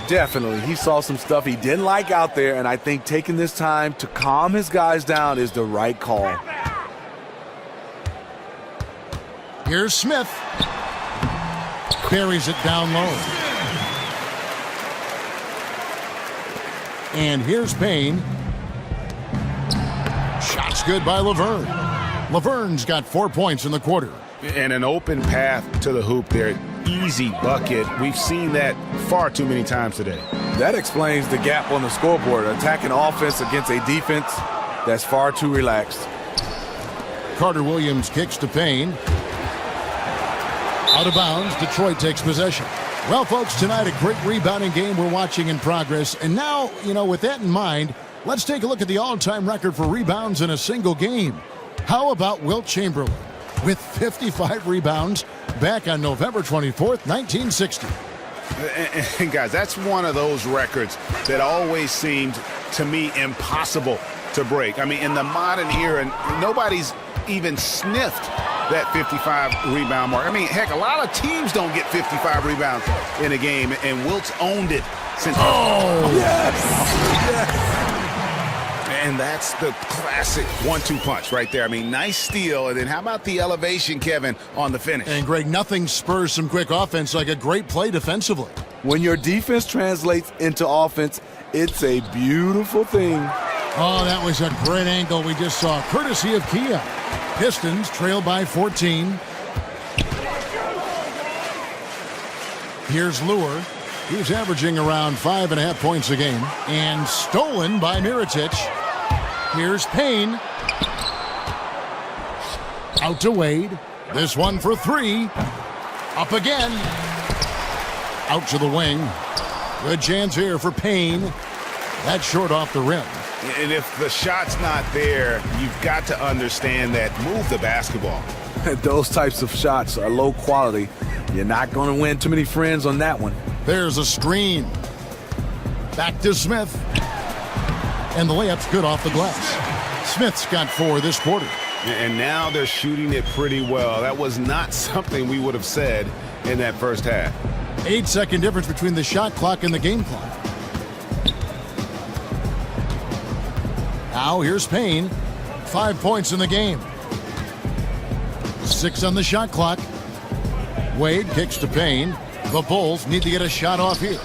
Definitely. He saw some stuff he didn't like out there, and I think taking this time to calm his guys down is the right call. Here's Smith. Buries it down low. And here's Payne. Shot's good by Laverne. Laverne's got 4 points in the quarter. And an open path to the hoop there. Easy bucket. We've seen that far too many times today. That explains the gap on the scoreboard. Attacking offense against a defense that's far too relaxed. Carter Williams kicks to Payne. Out of bounds, Detroit takes possession. Well, folks, tonight a great rebounding game we're watching in progress. And now, with that in mind, let's take a look at the all-time record for rebounds in a single game. How about Wilt Chamberlain with 55 rebounds back on November 24th, 1960? And guys, that's one of those records that always seemed to me impossible to break. I mean, in the modern era, nobody's even sniffed that 55 rebound mark. I mean, heck, a lot of teams don't get 55 rebounds in a game, and Wilt's owned it since. Oh, yes! And that's the classic 1-2 punch right there. I mean, nice steal, and then how about the elevation, Kevin, on the finish? And Greg, nothing spurs some quick offense like a great play defensively. When your defense translates into offense, it's a beautiful thing. Oh, that was a great angle we just saw, courtesy of Kia. Pistons trail by 14. Here's Lure. He's averaging around 5.5 points a game. And stolen by Mirotic. Here's Payne. Out to Wade. This one for 3. Up again. Out to the wing. Good chance here for Payne. That's short off the rim. And if the shot's not there, you've got to understand that. Move the basketball. Those types of shots are low quality. You're not going to win too many friends on that one. There's a screen. Back to Smith. And the layup's good off the glass. Smith's got 4 this quarter. And now they're shooting it pretty well. That was not something we would have said in that first half. 8-second difference between the shot clock and the game clock. Now here's Payne. 5 points in the game. 6 on the shot clock. Wade kicks to Payne. The Bulls need to get a shot off here.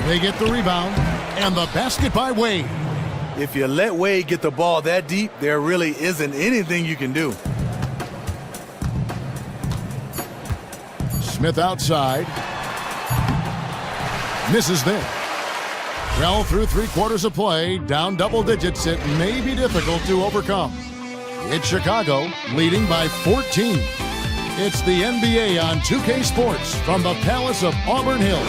They get the rebound. And the basket by Wade. If you let Wade get the ball that deep, there really isn't anything you can do. Smith outside. Misses there. Well, through 3 quarters of play, down double digits, it may be difficult to overcome. It's Chicago leading by 14. It's the NBA on 2K Sports from the Palace of Auburn Hills.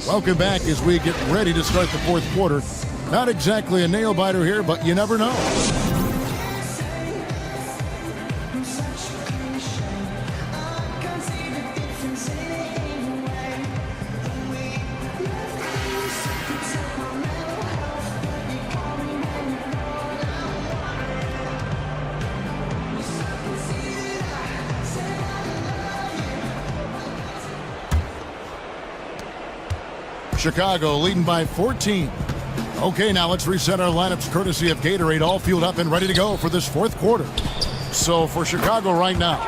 Welcome back as we get ready to start the 4th quarter. Not exactly a nail-biter here, but you never know. Chicago leading by 14. Okay, now let's reset our lineups courtesy of Gatorade, all fueled up and ready to go for this fourth quarter. So for Chicago right now,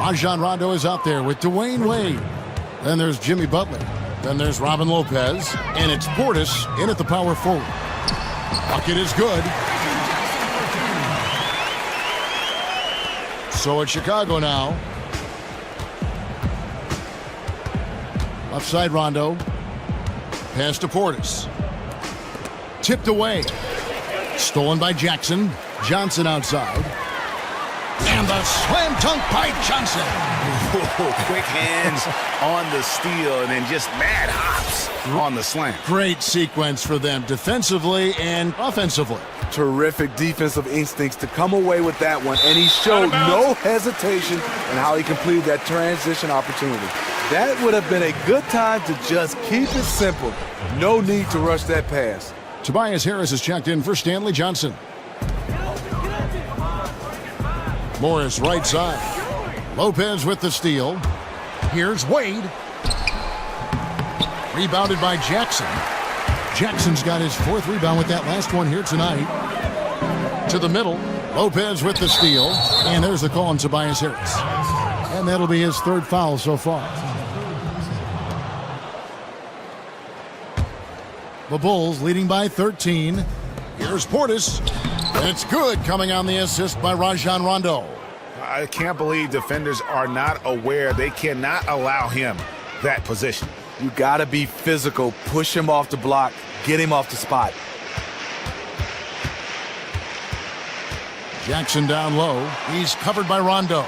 Rajon Rondo is out there with Dwayne Wade. Then there's Jimmy Butler. Then there's Robin Lopez. And it's Portis in at the power forward. Bucket is good. So it's Chicago now. Left side Rondo. Pass to Portis. Tipped away. Stolen by Jackson. Johnson outside. And the slam dunk by Johnson. Quick hands on the steal and then just mad hops on the slam. Great sequence for them defensively and offensively. Terrific defensive instincts to come away with that one, and he showed no hesitation in how he completed that transition opportunity. That would have been a good time to just keep it simple. No need to rush that pass. Tobias Harris is checked in for Stanley Johnson. Morris right side. Lopez with the steal. Here's Wade. Rebounded by Jackson. Jackson's got his fourth rebound with that last one here tonight. To the middle. Lopez with the steal. And there's the call on Tobias Harris. And that'll be his third foul so far. The Bulls leading by 13. Here's Portis. And it's good, coming on the assist by Rajon Rondo. I can't believe defenders are not aware. They cannot allow him that position. You got to be physical. Push him off the block. Get him off the spot. Jackson down low. He's covered by Rondo.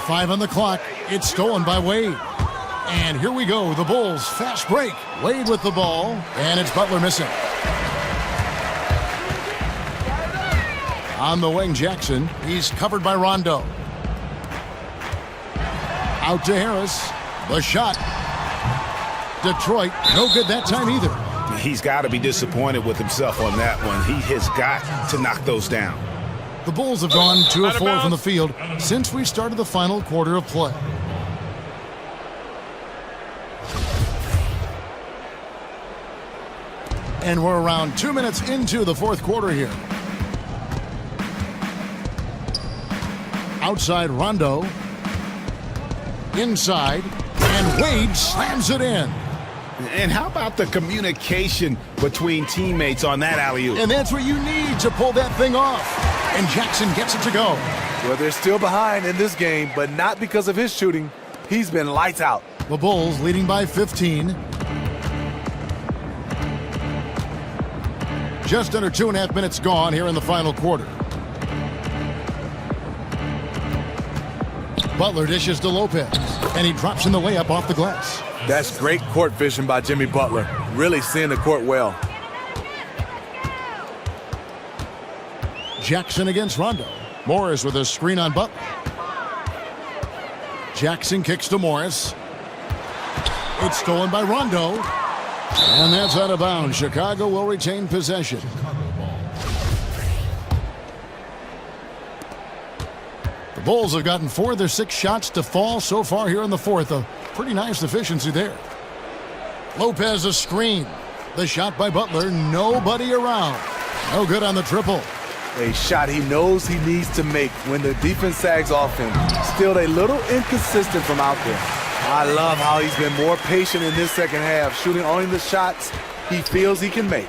5 on the clock. It's stolen by Wade. And here we go. The Bulls fast break. Wade with the ball. And it's Butler missing. On the wing, Jackson. He's covered by Rondo. Out to Harris. The shot. Detroit, no good that time either. He's got to be disappointed with himself on that one. He has got to knock those down. The Bulls have gone 2 of 4 from the field since we started the final quarter of play. And we're around 2 minutes into the fourth quarter here. Outside Rondo. Inside. And Wade slams it in. And how about the communication between teammates on that alley-oop? And that's what you need to pull that thing off. And Jackson gets it to go. Well, they're still behind in this game, but not because of his shooting. He's been lights out. The Bulls leading by 15. Just under 2.5 minutes gone here in the final quarter. Butler dishes to Lopez, and he drops in the layup off the glass. That's great court vision by Jimmy Butler. Really seeing the court well. Jackson against Rondo. Morris with a screen on Butler. Jackson kicks to Morris. It's stolen by Rondo. And that's out of bounds. Chicago will retain possession. The Bulls have gotten 4 of their 6 shots to fall so far here in the fourth. A pretty nice efficiency there. Lopez a screen. The shot by Butler. Nobody around. No good on the triple. A shot he knows he needs to make when the defense sags off him. Still a little inconsistent from out there. I love how he's been more patient in this second half, shooting only the shots he feels he can make.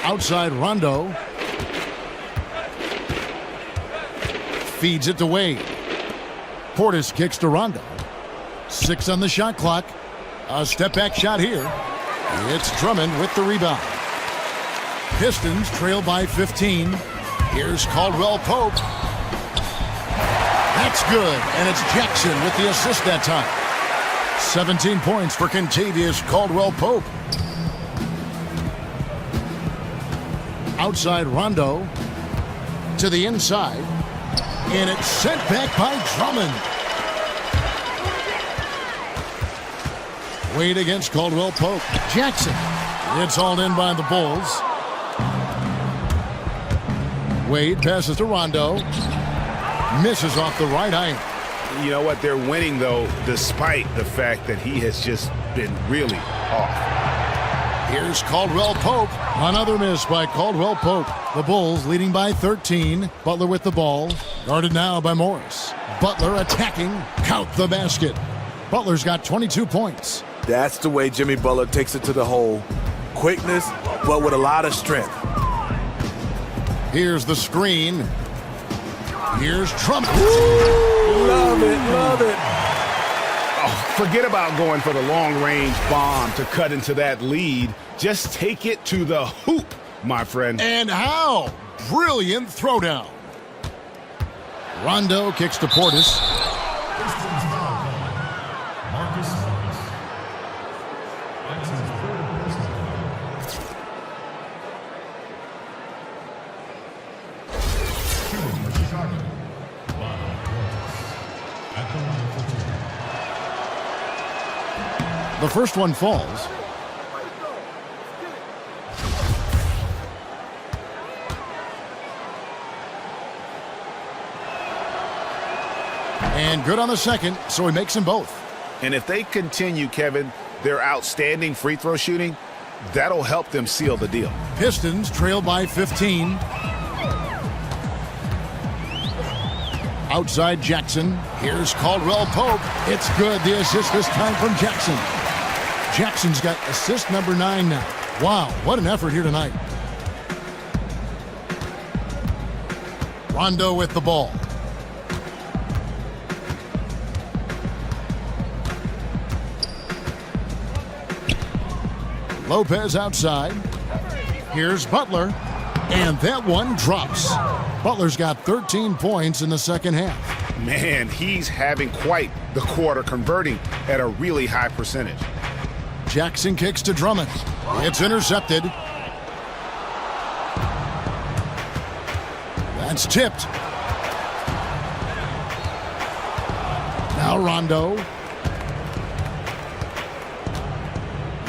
Outside Rondo. Feeds it to Wade. Portis kicks to Rondo. 6 on the shot clock. A step back shot here. It's Drummond with the rebound. Pistons trail by 15. Here's Caldwell Pope. That's good, and it's Jackson with the assist that time. 17 points for Kentavious Caldwell Pope. Outside Rondo. To the inside. And it's sent back by Drummond. Wade against Caldwell Pope. Jackson. It's hauled in by the Bulls. Wade passes to Rondo. Misses off the right eye. You know what? They're winning, though, despite the fact that he has just been really off. Here's Caldwell Pope. Another miss by Caldwell Pope. The Bulls leading by 13. Butler with the ball. Guarded now by Morris. Butler attacking. Count the basket. Butler's got 22 points. That's the way Jimmy Butler takes it to the hole. Quickness, but with a lot of strength. Here's the screen. Here's Trump. Love it, love it. Oh, forget about going for the long-range bomb to cut into that lead. Just take it to the hoop, my friend. And how? Brilliant throwdown. Rondo kicks to Portis. Pistons foul call. Marcus Morris. That's his third personal foul. Shooting for Chicago. Bobby Portis. At the line for two. The first one falls. And good on the second, so he makes them both. And if they continue, Kevin, their outstanding free throw shooting, that'll help them seal the deal. Pistons trail by 15. Outside Jackson. Here's Caldwell Pope. It's good. The assist this time from Jackson. Jackson's got assist number 9 now. Wow, what an effort here tonight. Rondo with the ball. Lopez outside. Here's Butler. And that one drops. Butler's got 13 points in the second half. Man, he's having quite the quarter, converting at a really high percentage. Jackson kicks to Drummond. It's intercepted. That's tipped. Now Rondo.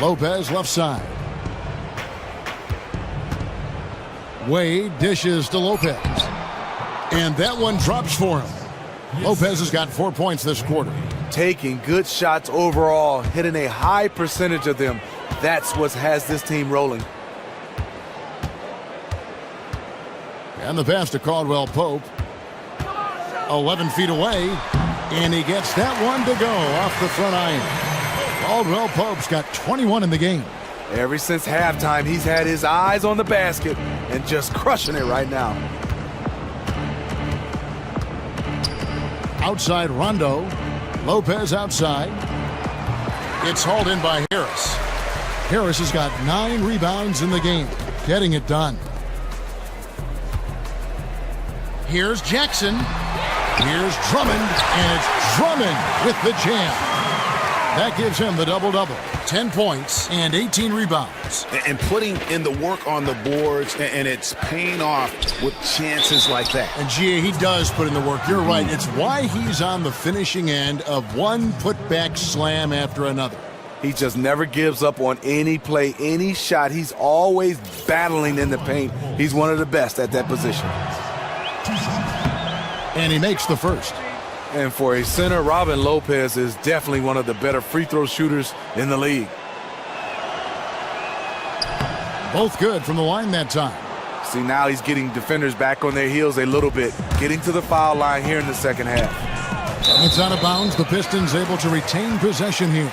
Lopez left side. Wade dishes to Lopez. And that one drops for him. Lopez has got 4 points this quarter. Taking good shots overall, hitting a high percentage of them. That's what has this team rolling. And the pass to Caldwell Pope. 11 feet away. And he gets that one to go off the front iron. Caldwell Pope's got 21 in the game. Ever since halftime, he's had his eyes on the basket and just crushing it right now. Outside Rondo. Lopez outside. It's hauled in by Harris. Harris has got 9 rebounds in the game, getting it done. Here's Jackson. Here's Drummond, and it's Drummond with the jam. That gives him the double-double. 10 points and 18 rebounds. And putting in the work on the boards, and it's paying off with chances like that. And GA, he does put in the work. You're right. It's why he's on the finishing end of one putback slam after another. He just never gives up on any play, any shot. He's always battling in the paint. He's one of the best at that position. And he makes the first. And for a center, Robin Lopez is definitely one of the better free throw shooters in the league. Both good from the line that time. See, now he's getting defenders back on their heels a little bit, getting to the foul line here in the second half. It's out of bounds. The Pistons able to retain possession here.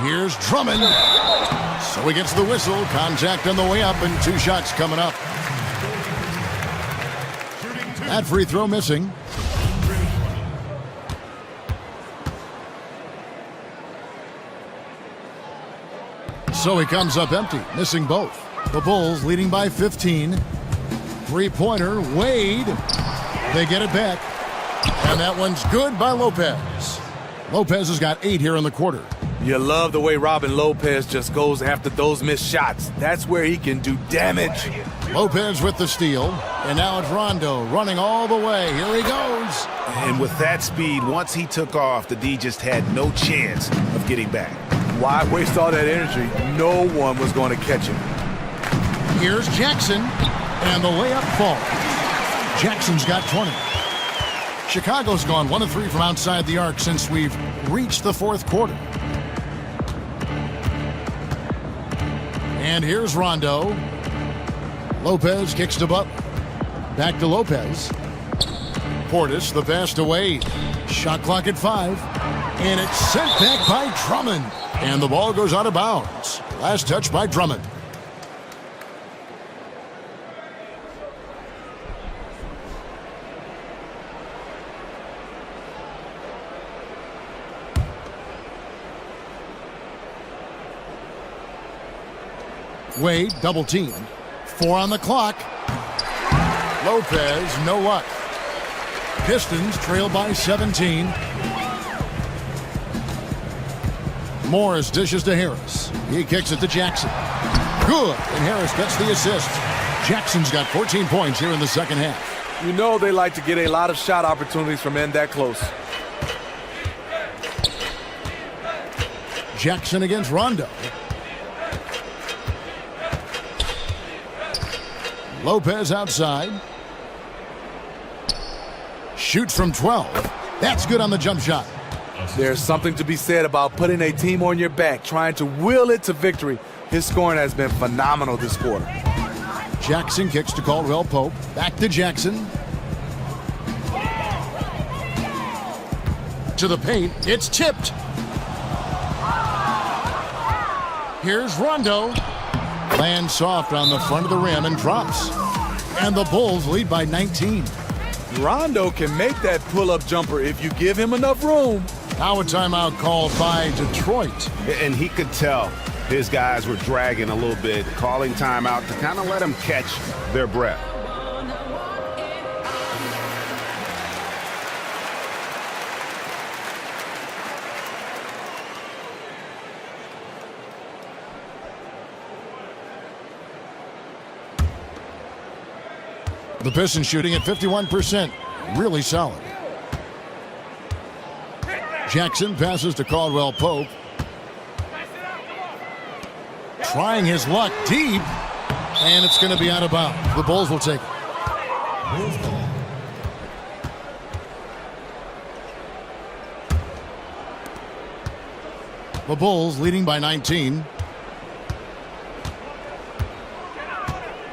Here's Drummond. So he gets the whistle. Contact on the way up, and 2 shots coming up. That free throw missing. So he comes up empty, missing both. The Bulls leading by 15. Three-pointer, Wade. They get it back. And that one's good by Lopez. Lopez has got 8 here in the quarter. You love the way Robin Lopez just goes after those missed shots. That's where he can do damage. Lopez with the steal. And now it's Rondo running all the way. Here he goes. And with that speed, once he took off, the D just had no chance of getting back. Why waste all that energy? No one was going to catch him. Here's Jackson. And the layup falls. Jackson's got 20. Chicago's gone 1 of 3 from outside the arc since we've reached the fourth quarter. And here's Rondo. Lopez kicks to Butler. Back to Lopez. Portis, the pass to Wade. Shot clock at 5. And it's sent back by Drummond. And the ball goes out of bounds. Last touch by Drummond. Wade double teamed. 4 on the clock. Lopez, no luck. Pistons trail by 17. Morris dishes to Harris. He kicks it to Jackson. Good, and Harris gets the assist. Jackson's got 14 points here in the second half. You know they like to get a lot of shot opportunities from in that close. Jackson against Rondo. Lopez outside. Shoots from 12. That's good on the jump shot. There's something to be said about putting a team on your back, trying to will it to victory. His scoring has been phenomenal this quarter. Jackson kicks to Caldwell Pope. Back to Jackson. To the paint. It's tipped. Here's Rondo. Lands soft on the front of the rim and drops. And the Bulls lead by 19. Rondo can make that pull-up jumper if you give him enough room. Now a timeout called by Detroit. And he could tell his guys were dragging a little bit, calling timeout to kind of let them catch their breath. The Pistons shooting at 51%. Really solid. Jackson passes to Caldwell Pope. Trying his luck deep. And it's going to be out of bounds. The Bulls will take it. The Bulls leading by 19.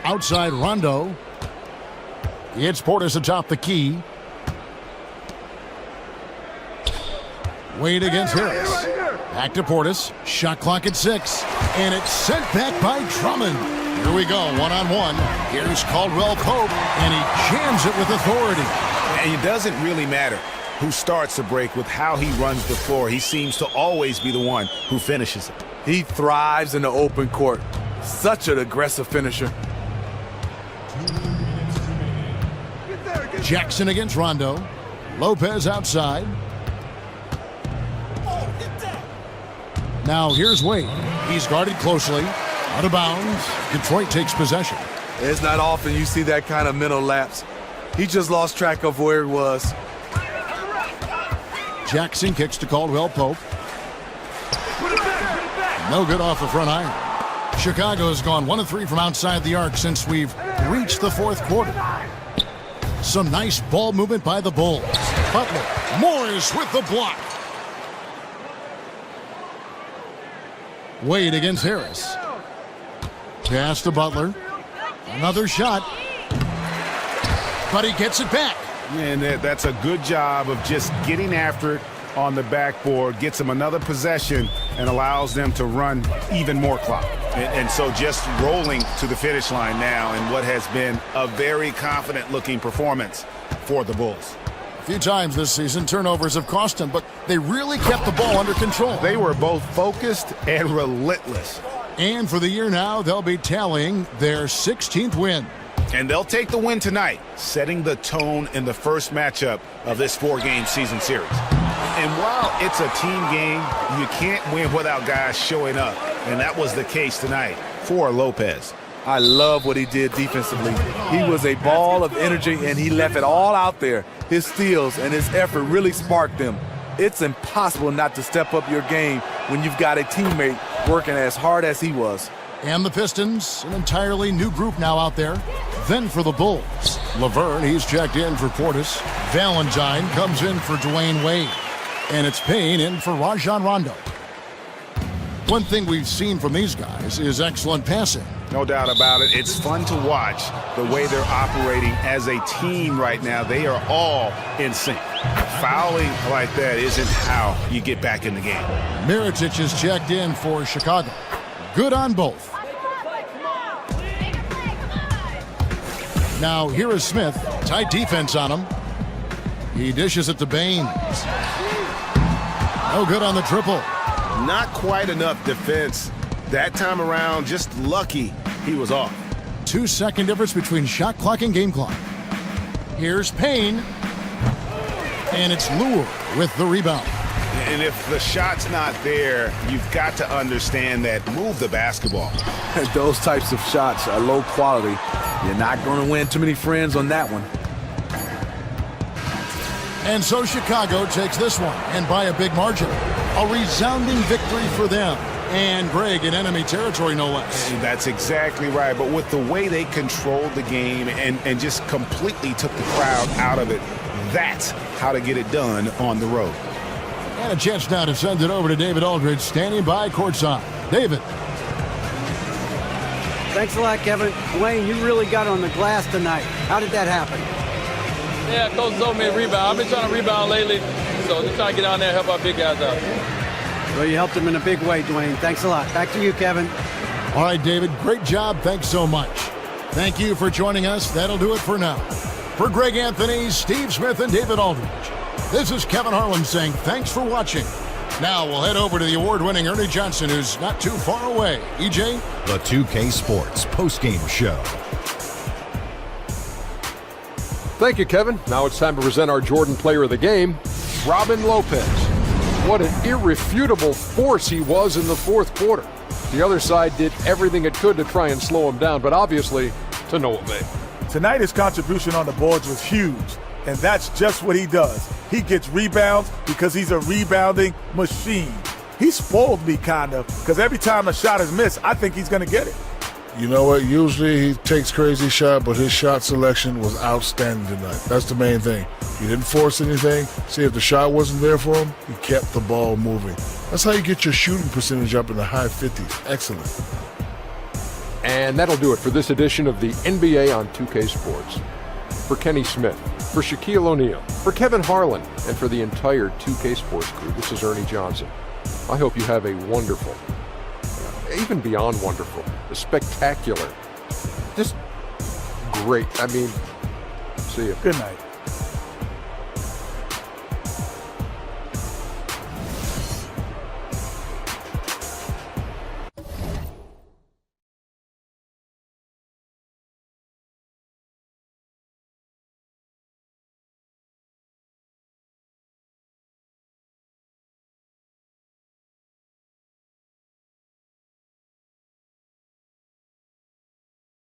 Outside Rondo. It's Portis atop the key. Wade against Harris. Back to Portis. Shot clock at 6. And it's sent back by Drummond. Here we go, one-on-one. Here's Caldwell Pope, and he jams it with authority. And it doesn't really matter who starts the break with how he runs the floor. He seems to always be the one who finishes it. He thrives in the open court. Such an aggressive finisher. Jackson against Rondo. Lopez outside. Now here's Wade. He's guarded closely. Out of bounds. Detroit takes possession. It's not often you see that kind of mental lapse. He just lost track of where he was. Jackson kicks to Caldwell Pope. No good off the front iron. Chicago has gone 1 of 3 from outside the arc since we've reached the fourth quarter. Some nice ball movement by the Bulls. Butler. Morris with the block. Wade against Harris. Pass to Butler. Another shot. But he gets it back. And that's a good job of just getting after it on the backboard. Gets them another possession and allows them to run even more clock. And so just rolling to the finish line now in what has been a very confident-looking performance for the Bulls. A few times this season, turnovers have cost them, but they really kept the ball under control. They were both focused and relentless. And for the year now, they'll be tallying their 16th win. And they'll take the win tonight, setting the tone in the first matchup of this 4-game season series. And while it's a team game, you can't win without guys showing up. And that was the case tonight for Lopez. I love what he did defensively. He was a ball of energy, and he left it all out there. His steals and his effort really sparked them. It's impossible not to step up your game when you've got a teammate working as hard as he was. And the Pistons, an entirely new group now out there. Then for the Bulls, Laverne, he's checked in for Portis. Valentine comes in for Dwayne Wade. And it's Payne in for Rajon Rondo. One thing we've seen from these guys is excellent passing. No doubt about it. It's fun to watch the way they're operating as a team right now. They are all in sync. Fouling like that isn't how you get back in the game. Mirotic is checked in for Chicago. Good on both. Now here is Smith. Tight defense on him. He dishes it to Baines. No good on the triple. Not quite enough defense. That time around, just lucky he was off. 2-second difference between shot clock and game clock. Here's Payne. And it's Lure with the rebound. And if the shot's not there, you've got to understand that. Move the basketball. Those types of shots are low quality. You're not going to win too many friends on that one. And so Chicago takes this one, and by a big margin. A resounding victory for them. And Greg in enemy territory, no less. And that's exactly right. But with the way they controlled the game and just completely took the crowd out of it, that's how to get it done on the road. And a chance now to send it over to David Aldridge, standing by courtside. David. Thanks a lot, Kevin. Dwayne, you really got on the glass tonight. How did that happen? Yeah, Coach told me to rebound. I've been trying to rebound lately, so just trying to get down there and help our big guys out. Well, you helped him in a big way, Dwayne. Thanks a lot. Back to you, Kevin. All right, David, great job. Thanks so much. Thank you for joining us. That'll do it for now. For Greg Anthony, Steve Smith, and David Aldridge, this is Kevin Harlan saying thanks for watching. Now we'll head over to the award-winning Ernie Johnson, who's not too far away. EJ? The 2K Sports postgame show. Thank you, Kevin. Now it's time to present our Jordan Player of the Game, Robin Lopez. What an irrefutable force he was in the fourth quarter. The other side did everything it could to try and slow him down, but obviously to no avail. Tonight, his contribution on the boards was huge, and that's just what he does. He gets rebounds because he's a rebounding machine. He spoiled me, kind of, because every time a shot is missed, I think he's going to get it. You know what? Usually he takes crazy shot, but his shot selection was outstanding tonight. That's the main thing. He didn't force anything. See, if the shot wasn't there for him, he kept the ball moving. That's how you get your shooting percentage up in the high 50s. Excellent. And that'll do it for this edition of the NBA on 2K Sports. For Kenny Smith, for Shaquille O'Neal, for Kevin Harlan, and for the entire 2K Sports crew, this is Ernie Johnson. I hope you have a wonderful, even beyond wonderful, spectacular, just great. I mean, see you. Good night.